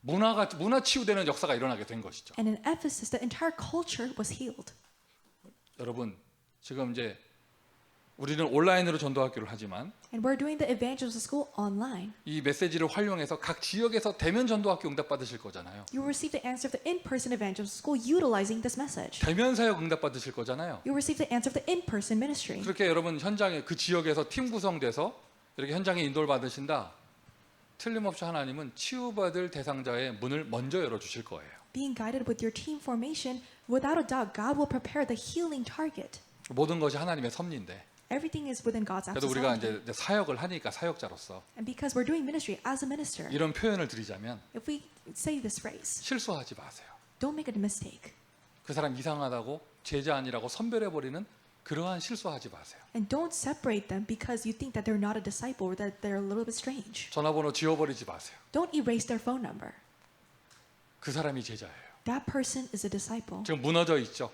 문화 치유되는 역사가 일어나게 된 것이죠. And in Ephesus, the entire culture was healed. 여러분 지금 이제 우리는 온라인으로 전도학교를 하지만 And we're doing the evangelism school online. 이 메시지를 활용해서 각 지역에서 대면 전도학교 응답 받으실 거잖아요. You will receive the answer of the in-person evangelism school utilizing this message. 대면 사역 응답 받으실 거잖아요. You will receive the answer of the in-person ministry. 그렇게 여러분 현장에 그 지역에서 팀 구성돼서 이렇게 현장에 인도를 받으신다. 틀림없이 하나님은 치유받을 대상자의 문을 먼저 열어주실 거예요. Being guided with your team formation, without a doubt, God will prepare the healing target. 모든 것이 하나님의 섭리인데 Everything is within God's 그래도 우리가 absolute. 이제 사역을 하니까 사역자로서 And because we're doing ministry as a minister, 이런 표현을 드리자면 if we say this phrase, 실수하지 마세요. don't make a mistake. 그 사람 이상하다고 제자 아니라고 선별해 버리는 그러한 실수하지 마세요. And don't separate them because you think that they're not a disciple or that they're a little bit strange. 전화번호 지워버리지 마세요. Don't erase their phone number. 그 사람이 제자예요. That person is a disciple. 지금 무너져 있죠.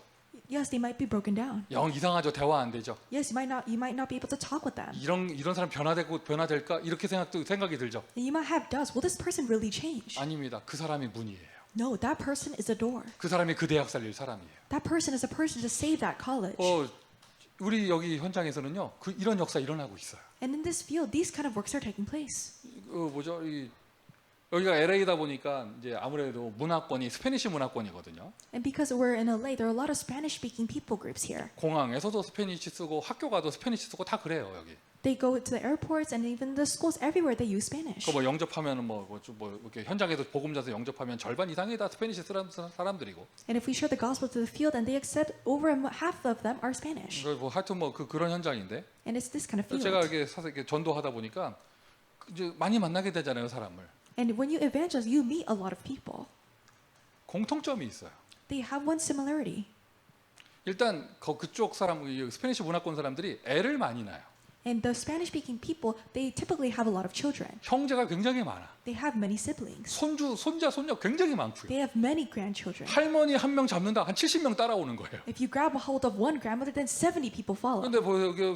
Yes, they might be broken down. 영 이상하죠. 대화 안 되죠. Yes, you might not be able to talk with them. 이런 사람 변화될까 이렇게 생각이 들죠. And you might have doubts. Will this person really change? 아닙니다. 그 사람이 문이에요. No, that person is a door. 그 사람이 그 대학 살릴 사람이에요. That person is a person to save that college. 우리 여기 현장에서는요. 이런 역사 일어나고 있어요. And in this field, these kind of works are taking place. 여기가 LA다 보니까 이제 아무래도 문화권이 스페니시 문화권이거든요. And because we're in LA, there are a lot of Spanish-speaking people groups here. 공항에서도 스페니시 쓰고 학교 가도 스페니시 쓰고 다 그래요 여기. They go to the airports and even the schools everywhere they use Spanish. 그 뭐 영접하면은 뭐 이렇게 현장에서 복음자서 영접하면 절반 이상이 다 스페니시 사람들이고. And if we share the gospel to the field, and they accept over half of them are Spanish. 뭐 하여튼 뭐 그런 현장인데. And it's this kind of field. 제가 이렇게 전도하다 보니까 이제 많이 만나게 되잖아요 사람을. And when you evangelize, you meet a lot of people. 공통점이 있어요. They have one similarity. 일단 그쪽 사람 스페니시 문화권 사람들이 애를 많이 낳아요. And the Spanish-speaking people, they typically have a lot of children. 형제가 굉장히 많아. They have many siblings. 손자, 손녀 굉장히 많고요. They have many grandchildren. 할머니 한 명 잡는다 한 70명 따라오는 거예요. If you grab a hold of one grandmother, then 70 people follow. 그런데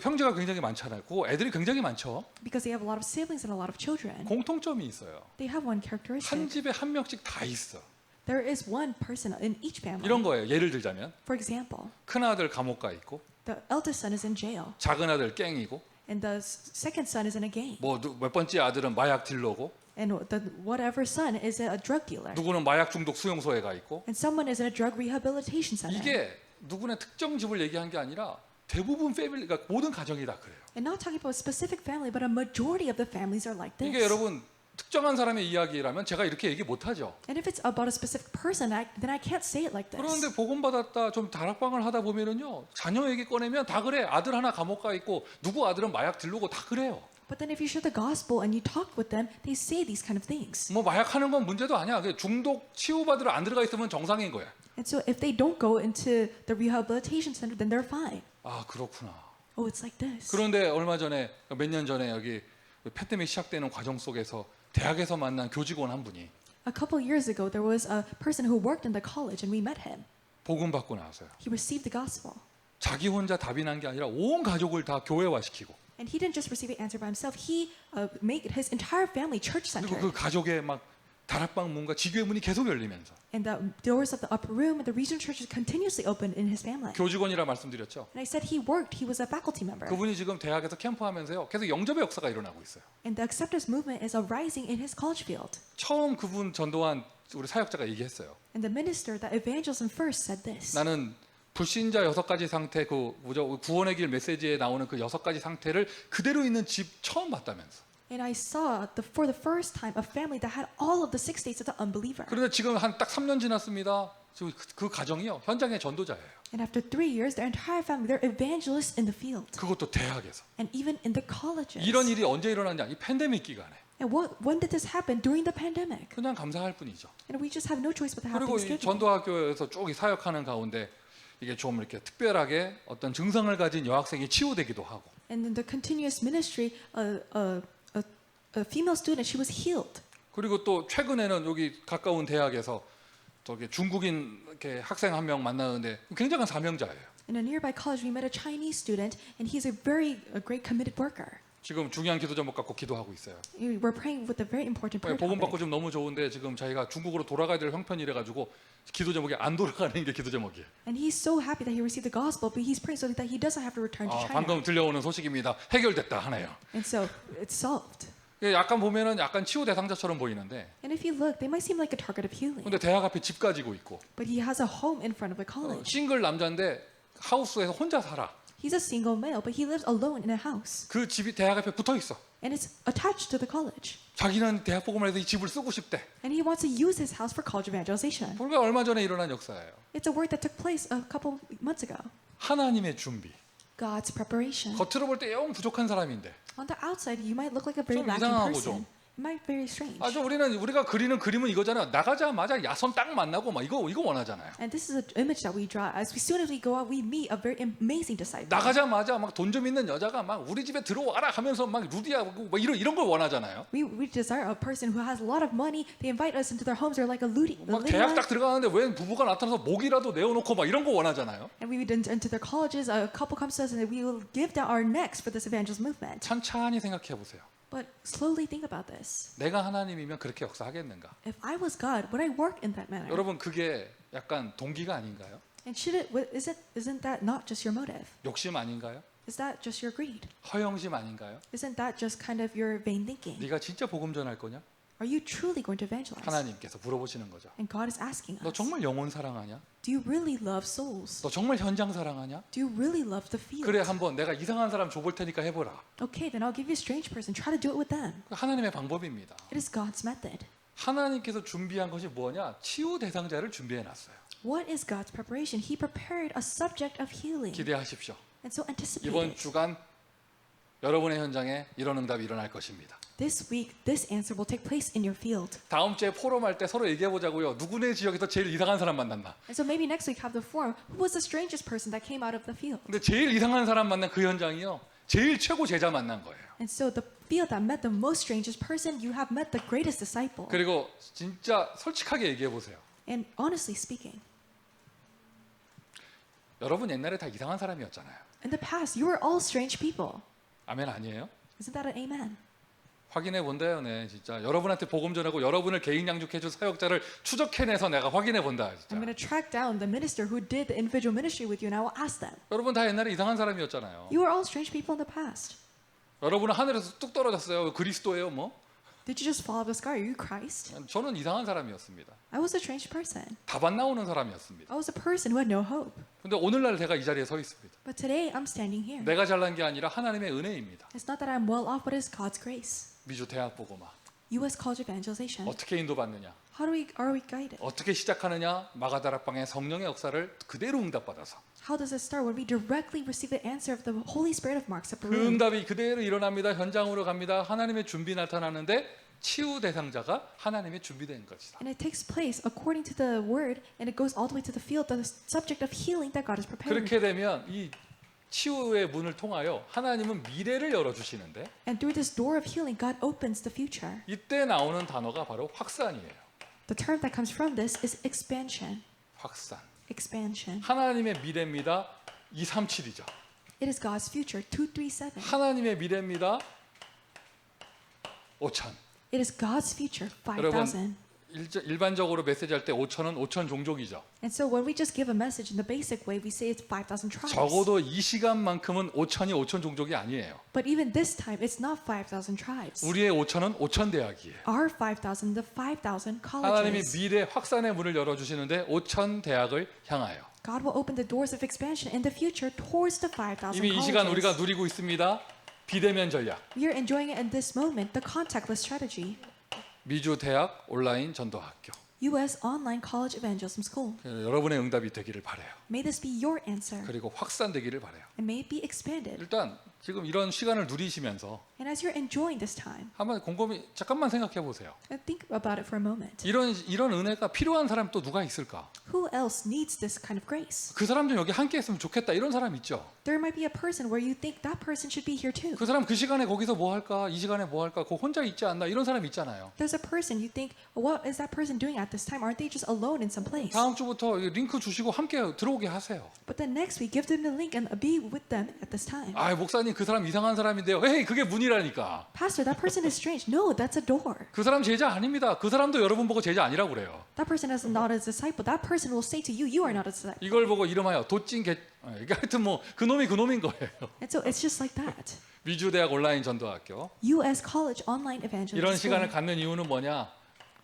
형제가 굉장히 많잖아요. 그 애들이 굉장히 많죠. Because they have a lot of siblings and a lot of children. 공통점이 있어요. They have one 한 characteristic. 집에 한 명씩 다 있어. There is one person in each family. 이런 거예요. 예를 들자면 For example, 큰 아들 감옥 가 있고, the eldest son is in jail, 작은 아들 깽이고, and the second son is in a gang, 뭐 몇 번째 아들은 마약 딜러고, and the whatever son is a drug dealer, 누구는 마약 중독 수용소에 가 있고. and someone is in a drug rehabilitation center. 이게 누구네 특정 집을 얘기한 게 아니라 대부분 패밀리가 모든 가정이 다 그래요. And not talking about a specific family, but a majority of the families are like this. 이게 여러분 특정한 사람의 이야기라면 제가 이렇게 얘기 못 하죠. And if it's about a specific person, then I can't say it like this. 그런데 복음 받았다 좀 다락방을 하다 보면은요 자녀 얘기 꺼내면 다 그래. 아들 하나 감옥 가 있고 누구 아들은 마약 들르고 다 그래요. But then if you share the gospel and you talk with them, they say these kind of things. 뭐 마약 하는 건 문제도 아니야. 중독 치유받으러 안 들어가 있으면 정상인 거야. And so if they don't go into the rehabilitation center, then they're fine. 아 그렇구나. Oh, it's like this. 그런데 얼마 전에 몇 년 전에 여기 팬데믹 시작되는 과정 속에서 대학에서 만난 교직원 한 분이 A couple years ago, there was a person who worked in the college, and we met him. 복음 받고 나왔어요. He received the gospel. 자기 혼자 답이 난 게 아니라 온 가족을 다 교회화시키고 And he didn't just receive the answer by himself. He made his entire family 그리고 church-centered. 그 가족의 막 다락방 문과 지교회 문이 계속 열리면서 And the doors of the upper room and the regional churches continuously opened in his family. 교직원이라 말씀드렸죠. And I said he worked. He was a faculty member. 그분이 지금 대학에서 캠프하면서요 계속 영접의 역사가 일어나고 있어요. And the acceptance movement is arising in his college field. 처음 그분 전도한 우리 사역자가 얘기했어요. And the minister, the evangelism first said this. 나는 불신자 6가지 상태 구원의 길 메시지에 나오는 그 6가지 상태를 그대로 있는 집 처음 봤다면서. And I saw for the first time a family that had all of the 6 states of the unbeliever. 그런데 지금 한 딱 3년 지났습니다. 지금 그 가정이요 현장의 전도자예요. And after 3 years, their entire family, they're evangelists in the field. 그것도 대학에서. And even in the colleges. 이런 일이 언제 일어났냐? 이 팬데믹 기간에. And when did this happen? During the pandemic. 그냥 감사할 뿐이죠. And we just have no choice but to have 그리고 이 Thanksgiving. 전도학교에서 쭉 사역하는 가운데 이게 좀 이렇게 특별하게 어떤 증상을 가진 여학생이 치유되기도 하고. And in the continuous ministry, a female student, she was healed. 그리고 또 최근에는 여기 가까운 대학에서 저기 중국인 이렇게 학생 한 명 만나는데 굉장한 사명자예요. In a nearby college, we met a Chinese student, and he's a great committed worker. 지금 중요한 기도 제목 갖고 기도하고 있어요. We're praying with a very important prayer 복음 받고 topic. 좀 너무 좋은데 지금 자기가 중국으로 돌아가야 될 형편이래 가지고 기도 제목이 안 돌아가는 게 기도 제목이에요. And he's so happy that he received the gospel, but he's praying so that he doesn't have to return to China. 방금 들려오는 소식입니다. 해결됐다 하네요. And so it's solved. 약간 보면은 약간 치유 대상자처럼 보이는데, And if you look, they might seem like a target of healing. 근데 대학 앞에 집 가지고 있고 But he has a home in front of the college. 싱글 남자인데 하우스에서 혼자 살아. He's a single male, but he lives alone in a house. 그 집이 대학 앞에 붙어 있어. And it's attached to the college. 자기는 대학 복음을 해서 이 집을 쓰고 싶대. And he wants to use his house for college evangelization. 불과 얼마 전에 일어난 역사예요. It's a work that took place a couple months ago. 하나님의 준비. God's preparation. 겉으로 볼 때 영 부족한 사람인데 On the outside, you might look like a very 좀 lacking 이상하고 person. It might be very strange. 우리가 그리는 그림은 이거잖아요. 나가자마자 야손 딱 만나고 막 이거 원하잖아요. And this is an image that we draw. Soon as we go out, we meet a very amazing disciple. 나가자마자 막 돈 좀 있는 여자가 막 우리 집에 들어와라 하면서 막 루디하고 막 이런 걸 원하잖아요. We desire a person who has a lot of money. They invite us into their homes. They're like a Lydia. 막 대학 딱 들어가는데 웬 부부가 나타나서 목이라도 내어놓고 막 이런 거 원하잖아요. And we would into their colleges. A couple comes to us and we will give down our necks for this evangelist movement. 천천히 생각해 보세요. But slowly think about this. 내가 하나님이면 그렇게 역사하겠는가? If I was God, would I work in that manner? 여러분 그게 약간 동기가 아닌가요? And isn't that not just your motive? 욕심 아닌가요? Is that just your greed? 허영심 아닌가요? Isn't that just kind of your vain thinking? 네가 진짜 복음 전할 거냐? Are you truly going to evangelize? 하나님께서 물어보시는 거죠. And God is asking 너 us, 정말 영혼 사랑하냐? do you really love souls? 너 정말 현장 사랑하냐? Do you really love the field? 그래 한번 내가 이상한 사람 줘볼 테니까 해보라. Okay, then I'll give you a strange person. Try to do it with them. 하나님의 방법입니다. It is God's method. 하나님께서 준비한 것이 뭐냐? 치유 대상자를 준비해 놨어요. What is God's preparation? He prepared a subject of healing. 기대하십시오. And so anticipate 이번 it. 주간 여러분의 현장에 이런 응답이 일어날 것입니다. This week, this answer will take place in your field. 다음 주에 포럼할 때 서로 얘기해 보자고요. 누구네 지역에서 제일 이상한 사람 만났나? And so maybe next week have the forum. Who was the strangest person that came out of the field? 근데 제일 이상한 사람 만난 그 현장이요. 제일 최고 제자 만난 거예요. And so the field that met the most strangest person, you have met the greatest disciple. 그리고 진짜 솔직하게 얘기해 보세요. And honestly speaking, 여러분 옛날에 다 이상한 사람이었잖아요. in the past, you were all strange people. 아멘 아니에요? Isn't that an amen? 확인해 본다요, 네, 진짜 여러분한테 복음 전하고 여러분을 개인 양육해줄 사역자를 추적해내서 내가 확인해 본다, I'm 진짜. going to track down the minister who did the individual ministry with you, and I will ask them. 여러분 다 옛날에 이상한 사람이었잖아요. You were all strange people in the past. 여러분은 하늘에서 뚝 떨어졌어요. 그리스도예요, 뭐? Did you just fall off the sky? Are you Christ? 저는 이상한 사람이었습니다. I was a strange person. 답 안 나오는 사람이었습니다. I was a person who had no hope. 근데 오늘날 제가 이 자리에 서 있습니다. But today, I'm standing here. 내가 잘난 게 아니라 하나님의 은혜입니다. It's not that I'm well off, but it's God's grace. 미주 대학 보고마. U.S. College Evangelization. 어떻게 인도받느냐? Are we guided? 어떻게 시작하느냐? 마가다락방의 성령의 역사를 그대로 응답받아서 How does it start? When we directly receive the answer of the Holy Spirit of Mark 그 Saparoon. 응답이 그대로 일어납니다. 현장으로 갑니다. 하나님의 준비 나타나는데 치유 대상자가 하나님의 준비된 것이다. And it takes place according to the word, and it goes all the way to the field, the subject of healing that God has prepared. 그렇게 되면 이 치유의 문을 통하여 하나님은 미래를 열어주시는데 And through this door of healing, God opens the future. 이때 나오는 단어가 바로 확산이에요. The term that comes from this is expansion. 확산. Expansion. 하나님의 미래입니다. 237이죠. It is God's future. 237. 하나님의 미래입니다. 5천. It is God's future. 여러분 5,000. 일반적으로 메시지 할 때 5천은 5천 종족이죠. And so when we just give a message in the basic way, we say it's 5,000 tribes. 적어도 이 시간만큼은 5천이 5천 종족이 아니에요. But even this time, it's not 5,000 tribes. 우리의 5천은 5천 대학이에요. Our 5,000, the 5,000 하나님이 colleges. 미래 확산의 문을 열어주시는데 5천 대학을 향하여. God will open the doors of expansion in the future towards the 5,000 이미 이 시간 우리가 colleges. 누리고 있습니다. 비대면 전략. We are enjoying it in this moment, the contactless strategy. 미주 대학 온라인 전도학교. U.S. Online College Evangelism School. 여러분의 응답이 되기를 바라요. May this be your answer, 그리고 확산되기를 바라요. and may it be expanded. 일단 지금 이런 시간을 누리시면서 And as you're enjoying this time, 한번 곰곰이 잠깐만 생각해 보세요. and think about it for a moment. 이런 은혜가 필요한 사람 또 누가 있을까? Who else needs this kind of grace? 그 사람 좀 여기 함께 했으면 좋겠다 이런 사람 있죠. There might be a person where you think that person should be here too. 그 사람 그 시간에 거기서 뭐 할까? 이 시간에 뭐 할까? 그 혼자 있지 않나? 이런 사람 있잖아요. There's a person you think, what is that person doing at this time? Aren't they just alone in some place? 다음 주부터 이 링크 주시고 함께 들어오게 하세요. But then next week, give them the link and be with them at this time. 아, 목사님 그 사람 이상한 사람인데요. 에이, 그게 문이라니까. Pastor, that person is strange. No, that's a door. 그 사람 제자 아닙니다. 그 사람도 여러분 보고 제자 아니라고 그래요. That person is not a disciple. That person will say to you, you are not a disciple. 이걸 보고 이름하여 도찐 개. 이게 하여튼 뭐 그놈이 그놈인 거예요. And so it's just like that. 미주대학 온라인 전도학교. U.S. College Online Evangelism 이런 School. 시간을 갖는 이유는 뭐냐?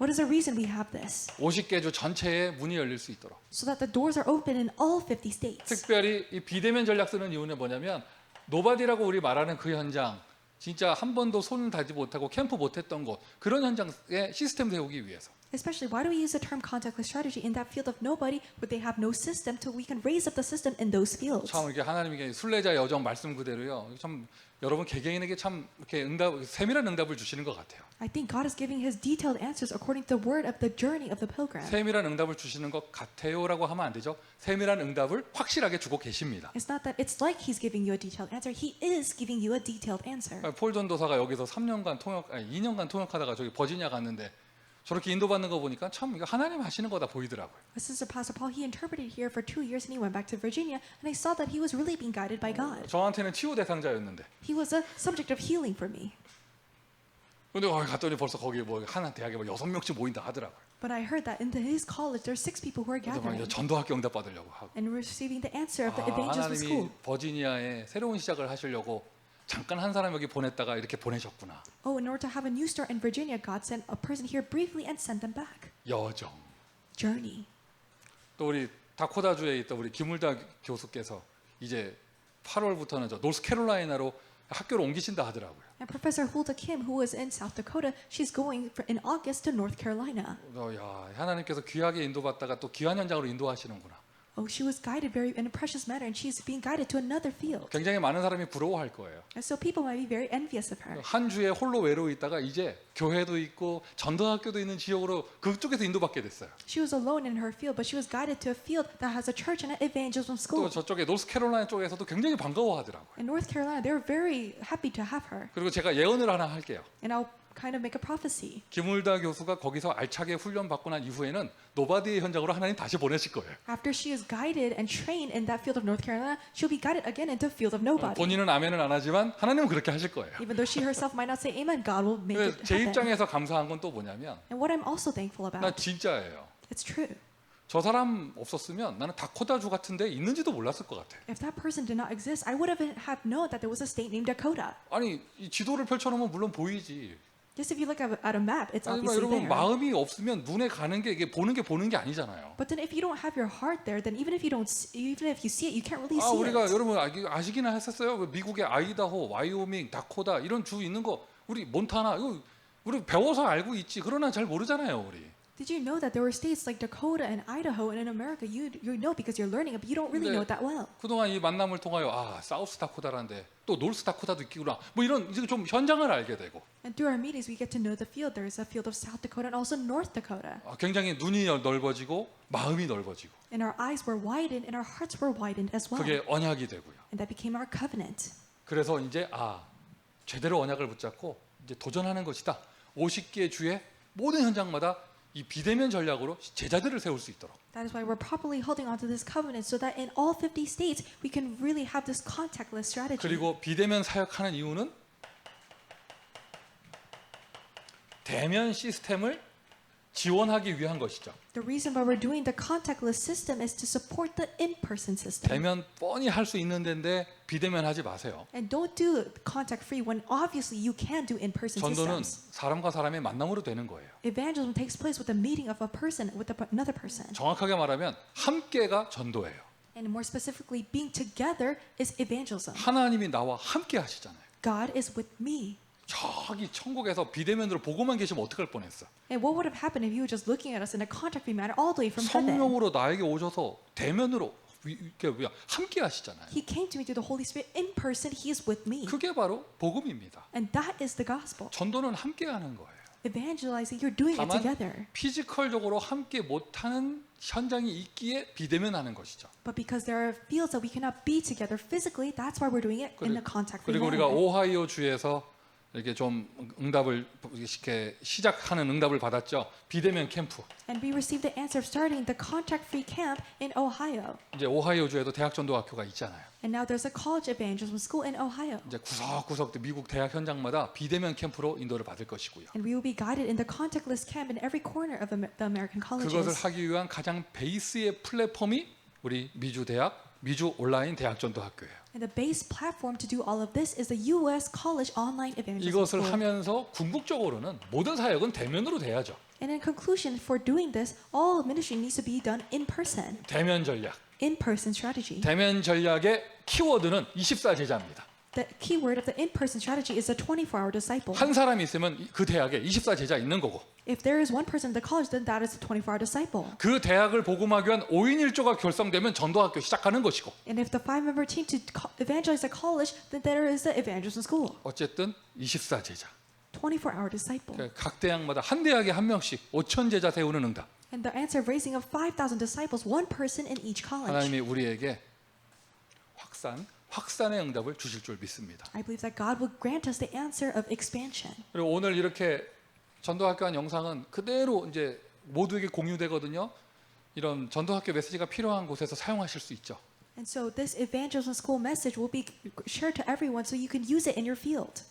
What is the reason we have this? 50개 주 전체에 문이 열릴 수 있도록. So that the doors are open in all 50 states. 특별히 이 비대면 전략 쓰는 이유는 뭐냐면 노바디라고 우리 말하는 그 현장, 진짜 한 번도 손 다지 못하고 캠프 못했던 곳 그런 현장에 시스템 세우기 위해서. Especially, why do we use the term contactless strategy in that field of nobody where they have no system till we can raise up the system in those fields? 참 이렇게 하나님께 순례자 여정 말씀 그대로요. 참 여러분 개개인에게 참 이렇게 세밀한 응답을 주시는 것 같아요. I think God is giving His detailed answers according to the word of the journey of the pilgrim. 세밀한 응답을 주시는 것 같아요라고 하면 안 되죠. 세밀한 응답을 확실하게 주고 계십니다. It's not that it's like He's giving you a detailed answer. He is giving you a detailed answer. 폴 전도사가 여기서 2년간 통역하다가 저기 버지니아 갔는데 저렇게 인도받는 거 보니까 참 이거 하나님 하시는 거다 보이더라고요. Sister Pastor Paul, he interpreted here for 2 years and he went back to Virginia and I saw that he was really being guided by God. 저한테는 치유 대상자였는데. He was a subject of healing for me. 근데 갔더니 벌써 거기 뭐 하나 대학에 뭐 6명씩 모인다 하더라고요. But I heard that in his college there are 6 people who are 그래서 막 gathering 전도학교 응답 받으려고 하고. and receiving the answer of the evangelism 하나님이 school. 버지니아에 새로운 시작을 하시려고 잠깐 한 사람 여기 보냈다가 이렇게 보내셨구나. Oh, in order to have a new start in Virginia, God sent a person here briefly and sent them back. 여정. Journey. 또 우리 다코다주에 있던 우리 김울다 교수께서 이제 8월부터는 저 노스캐롤라이나로 학교를 옮기신다 하더라고요. And Professor Hulda Kim, who was in South Dakota, she's going in August to North Carolina. 야, 하나님께서 귀하게 인도받다가 또 귀한 현장으로 인도하시는구나. Oh, she was guided very in a precious manner, and she's being guided to another field. 굉장히 많은 사람이 부러워할 거예요. And so people might be very envious of her. 한 주에 홀로 외로워 있다가 이제 교회도 있고 전도학교도 있는 지역으로 그쪽에서 인도받게 됐어요. She was alone in her field, but she was guided to a field that has a church and an evangelism 또 school. 저쪽에 노스캐롤라이나 쪽에서도 굉장히 반가워하더라고요. In North Carolina, they were very happy to have her. 그리고 제가 예언을 하나 할게요. And I'll kind of make a prophecy. 김울다 교수가 거기서 알차게 훈련 받고 난 이후에는 노바디의 현장으로 하나님 다시 보내실 거예요. After she is guided and trained in that field of North Carolina, she'll be guided again into the field of nobody. 본인은 아멘은 안 하지만 하나님은 그렇게 하실 거예요. Even though she herself might not say amen, God will make it 제 happen. 입장에서 감사한 건 또 뭐냐면 And what I'm also thankful 나 about, 진짜예요. it's true. 저 사람 없었으면 나는 다코다주 같은 데 있는지도 몰랐을 것 같아. If that person did not exist, I would have known that there was a state named Dakota. 아니 이 지도를 펼쳐놓으면 물론 보이지. Just if you look at a map, it's 하지만 obviously 여러분 there. 마음이 없으면 눈에 가는 게 이게 보는 게 아니잖아요. But then if you don't have your heart there, then even if you see it, you can't really 아 see 우리가 it. 여러분 아시기나 했었어요. 미국의 아이다호, 와이오밍, 다코다 이런 주 있는 거 우리 몬타나 이거 우리 배워서 알고 있지. 그러나 잘 모르잖아요, 우리. Did you know that there were states like Dakota and Idaho, and in America you know because you're learning it, but you don't really know it that well. 그동안 이 만남을 통하여 사우스 다코다라는데 또 노스 다코다도 있구나. 뭐 이런 이제 좀 현장을 알게 되고. And through our meetings, we get to know the field. There is a field of South Dakota and also North Dakota. 굉장히 눈이 넓어지고 마음이 넓어지고. And our eyes were widened and our hearts were widened as well. 그게 언약이 되고요. And that became our covenant. 그래서 이제 제대로 언약을 붙잡고 이제 도전하는 것이다. 50개 주의 모든 현장마다 이 비대면 전략으로 제자들을 세울 수 있도록. That is why we're properly holding on to this covenant so that in all 50 states we can really have this contactless strategy. 그리고 비대면 사역하는 이유는 대면 시스템을 지원하기 위한 것이죠. The reason why we're doing the contactless system is to support the in-person system. 대면 뻔히 할 수 있는 데인데 비대면 하지 마세요. And don't do contact free when obviously you can do in-person 전도는 systems. 사람과 사람의 만남으로 되는 거예요. Evangelism takes place with the meeting of a person with another person. 정확하게 말하면 함께가 전도예요. And more specifically, being together is evangelism. 하나님이 나와 함께 하시잖아요. God is with me. 저기 천국에서 비대면으로 보고만 계시면 어떡할 뻔했어. And what would have happened if you were just looking at us in a contact-free manner all the way from heaven? 성령으로 나에게 오셔서 대면으로 이렇게 함께 하시잖아요. He came to me through the Holy Spirit in person. He is with me. 그게 바로 복음입니다. And that is the gospel. 전도는 함께 하는 거예요. Evangelizing, you're doing it 다만 together. 피지컬적으로 함께 못하는 현장이 있기에 비대면하는 것이죠. But because there are fields that we cannot be together physically, that's why we're doing it in a contact-free 그리고 우리가 manner. 오하이오 주에서 이렇게 좀 응답을 이렇게 시작하는 응답을 받았죠. 비대면 캠프. And we received the answer of starting the contact-free camp in Ohio. 이제 오하이오 주에도 대학 전도학교가 있잖아요. And now there's a college evangelism school in Ohio. 이제 구석구석 미국 대학 현장마다 비대면 캠프로 인도를 받을 것이고요. And we will be guided in the contactless camp in every corner of the American 그것을 colleges. 하기 위한 가장 베이스의 플랫폼이 우리 미주 온라인 대학 전도학교예요. And the base platform to do all of this is the U.S. College Online Evangelism 이것을 School. 하면서 궁극적으로는 모든 사역은 대면으로 돼야죠. And in conclusion, for doing this, all ministry needs to be done in person. 대면 전략. In-person strategy. 대면 전략의 키워드는 24제자입니다. The key word of the in-person strategy is a 24-hour disciple. 한 사람이 있으면 그 대학에 24제자 있는 거고 If there is one person in the college, then that is a 24-hour disciple. 그 대학을 복음하기 위한 5인 1조가 결성되면 전도학교 시작하는 것이고 And if the 5-member team to evangelize the college, then there is the evangelism school. 어쨌든 24제자. 24-hour disciple. 각 대학마다 한 대학에 한 명씩 5,000제자 세우는 응답. And the answer of raising of 5,000 disciples, one person in each college. 하나님이 우리에게 확산의 응답을 주실 줄 믿습니다. I believe that God will grant us the answer of expansion. 그리고 오늘 이렇게 전도학교 한 영상은 그대로 이제 모두에게 공유되거든요. 이런 전도학교 메시지가 필요한 곳에서 사용하실 수 있죠. And so this evangelism school message will be shared to everyone so you can use it in your field.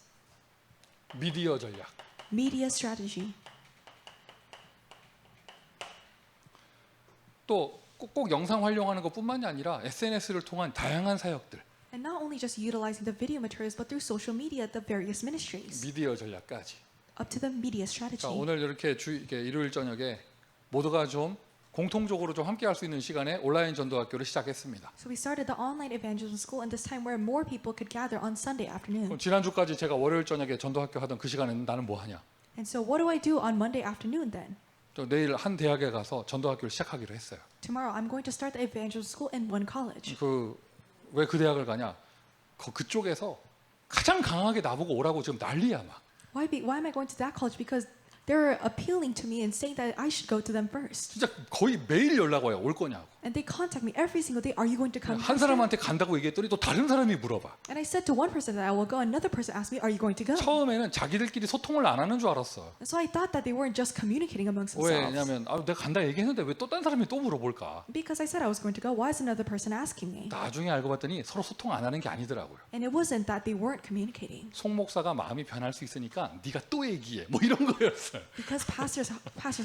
미디어 전략. Media strategy. 또 꼭 영상 활용하는 것뿐만이 아니라 SNS를 통한 다양한 사역들, And not only just utilizing the video materials, but through social media, the various ministries, 미디어 전략까지. up to the media strategy. 그러니까 오늘 이렇게 일요일 저녁에 모두가 좀 공통적으로 좀 함께할 수 있는 시간에 온라인 전도학교를 시작했습니다. So we started the online evangelism school in this time where more people could gather on Sunday afternoon. 그럼 지난주까지 제가 월요일 저녁에 전도학교 하던 그 시간에는 나는 뭐 하냐? And so what do I do on Monday afternoon then? 또 내일 한 대학에 가서 전도학교를 시작하기로 했어요. Tomorrow I'm going to start the evangelism school in one college. 왜 그 대학을 가냐? 그쪽에서 가장 강하게 나보고 오라고 지금 난리야 막. Why am I going to that college? Because they're appealing to me and saying that I should go to them first. 진짜 거의 매일 연락 와요. 올 거냐고. And they contact me every single day. Are you going to come? 한 사람한테 간다고 얘기했더니 또 다른 사람이 물어봐. And I said to one person that I will go. Another person asked me, "Are you going to go?" 처음에는 자기들끼리 소통을 안 하는 줄 알았어. And so I thought that they weren't just communicating amongst themselves. 왜냐면 내가 간다 얘기했는데 왜 또 다른 사람이 또 물어볼까? Because I said I was going to go. Why is another person asking me? 나중에 알고 봤더니 서로 소통 안 하는 게 아니더라고요. And it wasn't that they weren't communicating. 송 목사가 마음이 변할 수 있으니까 네가 또 얘기해. 뭐 이런 거였어요. Because pastor's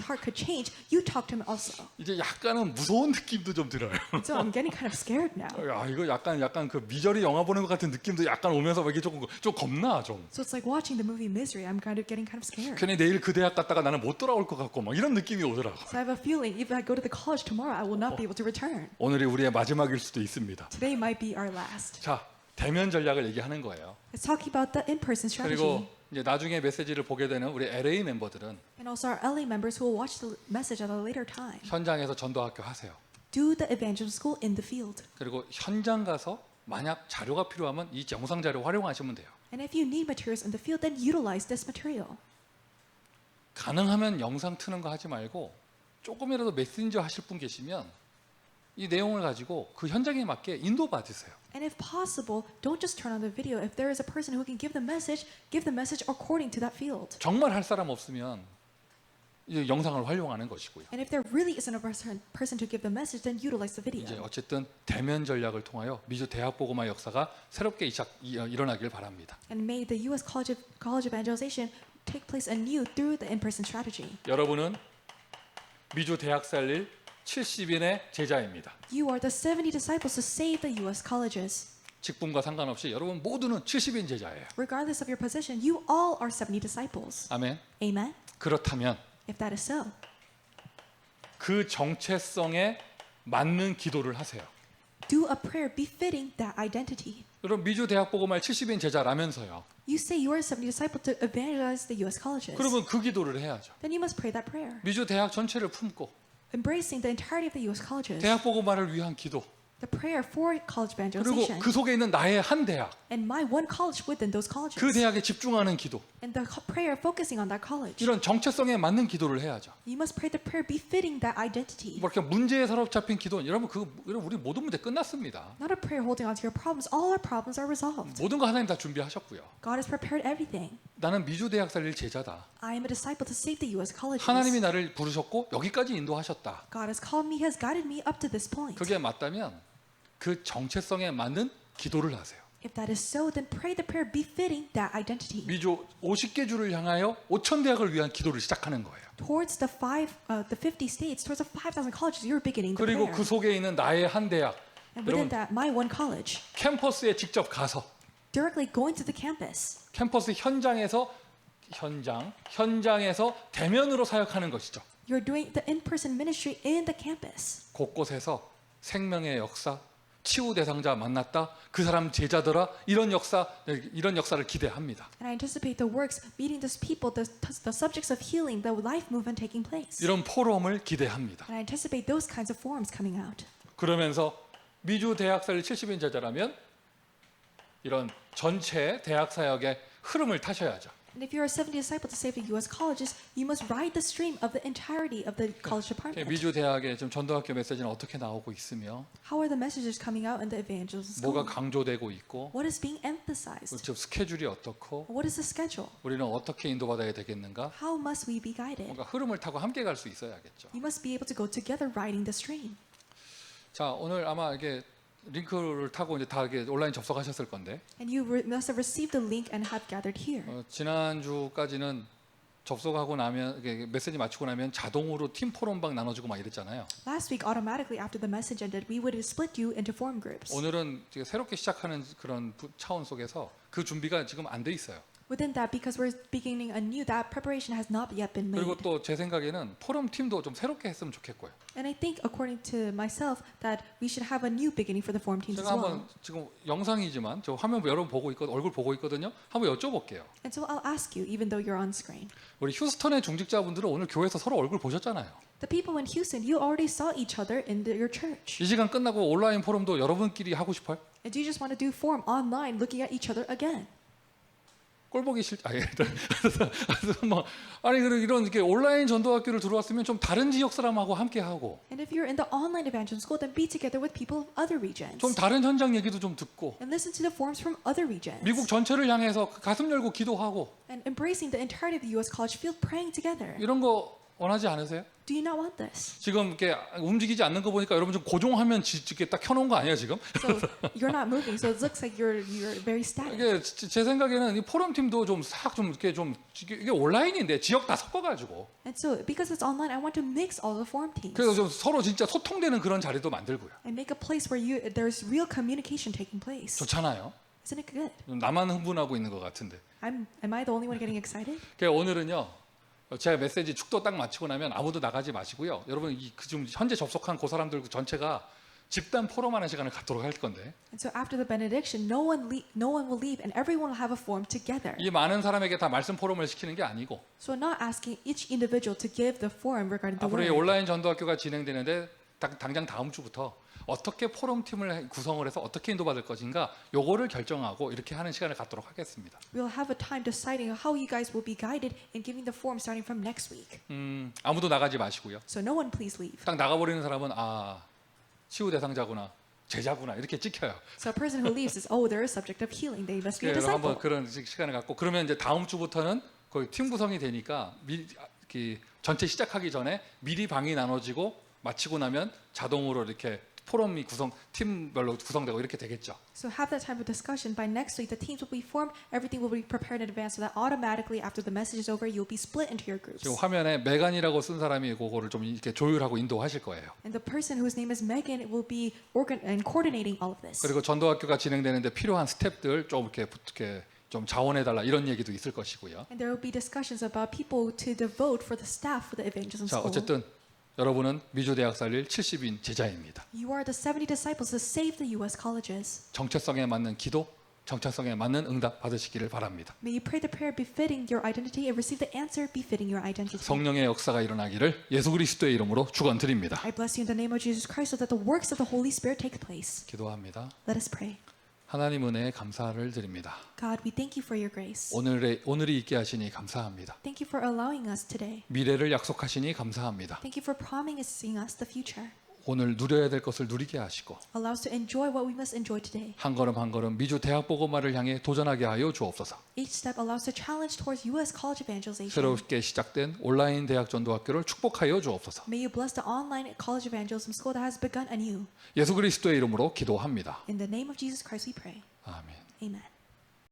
heart could change, you talk to him also. 이제 약간은 무서운 느낌도 좀 들어요. So I'm getting kind of scared now. 야, 이거 약간 그 미저리 영화 보는 것 같은 느낌도 약간 오면서 이게 좀 겁나 좀. So it's like watching the movie Misery. I'm kind of getting kind of scared. 괜히 내일 그 대학 갔다가 나는 못 돌아올 것 같고 막 이런 느낌이 오더라고. So I have a feeling if I go to the college tomorrow, I will not be able to return. 오늘이 우리의 마지막일 수도 있습니다. Today might be our last. 자, 대면 전략을 얘기하는 거예요. Let's talk about the in-person strategy. 그리고 이제 나중에 메시지를 보게 되는 우리 LA 멤버들은 And also our LA members who will watch the message at a later time. 현장에서 전도학교 하세요. Do the evangelism school in the field. 그리고 현장 가서 만약 자료가 필요하면 이 영상 자료 활용하시면 돼요. And if you need materials in the field, then utilize this material. 가능하면 영상 트는 거 하지 말고 조금이라도 메신저 하실 분 계시면 이 내용을 가지고 그 현장에 맞게 인도 받으세요. And if possible, don't just turn on the video. If there is a person who can give the message according to that field. 정말 할 사람 없으면 이 영상을 활용하는 것이고요. And if there really isn't a person to give the message, then utilize the 이제 video. 어쨌든 대면 전략을 통하여 미주 대학 복음화 역사가 새롭게 일어나길 바랍니다. And may the U.S. college evangelization take place anew through the in-person strategy. 여러분은 미주 대학 살릴 70인의 제자입니다. You are the 70 disciples to save the U.S. colleges. 직분과 상관없이 여러분 모두는 70인 제자예요. Regardless of your position, you all are 70 disciples. 아멘. Amen? 그렇다면 If that is so, 그 정체성에 맞는 기도를 하세요. do a prayer befitting that identity. 여러분 미주 대학 복음할 70인 제자라면서요. You say you are a 70 disciple to evangelize the U.S. colleges. 그러면 그 기도를 해야죠. Then you must pray that prayer. 미주 대학 전체를 품고 Embracing the entirety of the U.S. colleges. 대학 복음화를 위한 기도. The prayer for college 그리고 evangelization. 그 속에 있는 나의 한 대학. And my one college within those colleges. 그 대학에 집중하는 기도. And the prayer focusing on that college. 이런 정체성에 맞는 기도를 해야죠. You must pray the prayer befitting that identity. 뭐 이렇게 문제에 사로잡힌 기도는 여러분 우리 모든 문제 끝났습니다. Not a prayer holding on to your problems. All our problems are resolved. 모든 거 하나님 다 준비하셨고요. God has prepared everything. 나는 미주 대학 살릴 제자다. I am a disciple to save the U.S. colleges. 하나님이 나를 부르셨고 여기까지 인도하셨다. God has called me, has guided me up to this point. 그게 맞다면 그 정체성에 맞는 기도를 하세요. If that is so, then pray the prayer befitting that identity. 미주 50개 주를 향하여 5천 대학을 위한 기도를 시작하는 거예요. Towards the 50 states, towards the 5,000 colleges, you're beginning the 그리고 prayer. 그 속에 있는 나의 한 대학, And within 여러분 that, my one college, 캠퍼스에 직접 가서 directly going to the campus. 캠퍼스 현장에서 대면으로 사역하는 것이죠. You're doing the in-person ministry in the campus. 곳곳에서 생명의 역사, 치유 대상자 만났다. 그 사람 제자더라. 이런 역사를 기대합니다. And I anticipate the works meeting those people, the subjects of healing, the life movement taking place. 이런 포럼을 기대합니다. And I anticipate those kinds of forums coming out. 그러면서 미주 대학살 70인 제자라면 이런 전체 대학 사역의 흐름을 타셔야죠. And if you're a 70 disciple to save the U.S. colleges, you must ride the stream of the entirety of the college department. 미주 대학의 지금 전도학교 메시지는 어떻게 나오고 있으며 How are the messages coming out in the evangelism 뭐가 school? 강조되고 있고 What is being emphasized? 지금 스케줄이 어떻고 What is the schedule? 우리는 어떻게 인도받아야 되겠는가? How must we be guided? 뭔가 흐름을 타고 함께 갈 수 있어야겠죠. You must be able to go together riding the stream. 자, 오늘 아마 이게 링크를 타고 이제 다 이렇게 온라인 접속하셨을 건데 And you must have received the link and have gathered here. 지난주까지는 접속하고 나면 이게 메시지 마치고 나면 자동으로 팀 포럼방 나눠주고 막 이랬잖아요. Last week, automatically after the message ended, we would split you into form groups. 오늘은 이제 새롭게 시작하는 그런 차원 속에서 그 준비가 지금 안 돼 있어요. Within that, because we're beginning anew, that preparation has not yet been made. 그리고 또 제 생각에는 포럼 팀도 좀 새롭게 했으면 좋겠고요. And I think, according to myself, that we should have a new beginning for the form teams as 제가 well. 한번 지금 영상이지만 저 화면 여러분 보고 있고 얼굴 보고 있거든요. 한번 여쭤볼게요. And so I'll ask you, even though you're on screen. 우리 휴스턴의 중직자분들은 오늘 교회에서 서로 얼굴 보셨잖아요. The people in Houston, you already saw each other in your church. 이 시간 끝나고 온라인 포럼도 여러분끼리 하고 싶어요? And do you just want to do form online, looking at each other again? 꼴보기 뭐 아니 이런 이렇게 온라인 전도학교를 들어왔으면 좀 다른 지역 사람하고 함께 하고 And if you're in the online evangelism school, then be together with people of other regions. 좀 다른 현장 얘기도 좀 듣고 And listen to the forms from other regions. 미국 전체를 향해서 가슴 열고 기도하고 And embracing the entirety of the U.S. college field, praying together. 이런 거 원하지 않으세요? Do you not want this? 지금 이렇게 움직이지 않는 거 보니까 여러분 좀 고정화면 이렇게 딱 켜놓은 거 아니에요 지금? So you're not moving, so it looks like you're very static. 이게 제 생각에는 이 포럼 팀도 좀 싹 좀 이렇게 좀 이게 온라인인데 지역 다 섞어가지고 And so because it's online, I want to mix all the form teams 그래서 좀 서로 진짜 소통되는 그런 자리도 만들고요. and make a place where there's real communication taking place. 좋잖아요. Isn't it good? 나만 흥분하고 있는 것 같은데. Am I the only one getting excited? 그러니까 오늘은요. 제가 메시지 축도 딱 마치고 나면 아무도 나가지 마시고요. 여러분 지금 현재 접속한 그 사람들 전체가 집단 포럼하는 시간을 갖도록 할 건데 And so after the benediction, no one will leave, and everyone will have a form together. 이 많은 사람에게 다 말씀 포럼을 시키는 게 아니고 So I'm not asking each individual to give the form regarding the 앞으로 이 word. 온라인 전도학교가 진행되는데 당장 다음 주부터 어떻게 포럼 팀을 구성을 해서 어떻게 인도받을 것인가 요거를 결정하고 이렇게 하는 시간을 갖도록 하겠습니다. We'll have a time deciding how you guys will be guided in giving the form starting from next week. 아무도 나가지 마시고요. So no one please leave. 딱 나가버리는 사람은 치유 대상자구나, 제자구나 이렇게 찍혀요. So a person who leaves is, oh, they're a subject of healing. They must be a 그래서 한번 disciple. 그런 시간을 갖고 그러면 이제 다음 주부터는 거의 팀 구성이 되니까 전체 시작하기 전에 미리 방이 나눠지고 마치고 나면 자동으로 이렇게 포럼이 팀별로 구성되고 이렇게 되겠죠. So have that type of discussion. By next week, the teams will be formed. Everything will be prepared in advance, so that automatically, after the message is over, you'll be split into your groups. 지금 화면에 메간이라고 쓴 사람이 그거를 좀 이렇게 조율하고 인도하실 거예요. And the person whose name is Megan will be coordinating all of this. 그리고 전도학교가 진행되는데 필요한 스텝들 좀 이렇게 좀 자원해달라 이런 얘기도 있을 것이고요. And there will be discussions about people to devote for the staff for the evangelism 자, school. 어쨌든 여러분은 미주 대학 살릴 70인 제자입니다. You are the 70 disciples to save the U.S. colleges. 정체성에 맞는 기도, 정체성에 맞는 응답 받으시기를 바랍니다. May you pray the prayer befitting your identity and receive the answer befitting your identity. 성령의 역사가 일어나기를 예수 그리스도의 이름으로 축원드립니다. I bless you in the name of Jesus Christ so that the works of the Holy Spirit take place. 기도합니다. Let us pray. 하나님 은혜에 감사를 드립니다. God, we thank you for your grace. 오늘이 있게 하시니 감사합니다. Thank you for allowing us today. 미래를 약속하시니 감사합니다. Thank you for promising us the future. 오늘 누려야 될 것을 누리게 하시고 Allow us to enjoy what we must enjoy today. 한 걸음 한 걸음 미주 대학 복음화를 향해 도전하게 하여 주옵소서. Each step allows us to challenge towards U.S. college evangelization. 새롭게 시작된 온라인 대학 전도학교를 축복하여 주옵소서. May you bless the online college evangelism school that has begun anew. 예수 그리스도의 이름으로 기도합니다. In the name of Jesus Christ we pray. 아멘. Amen.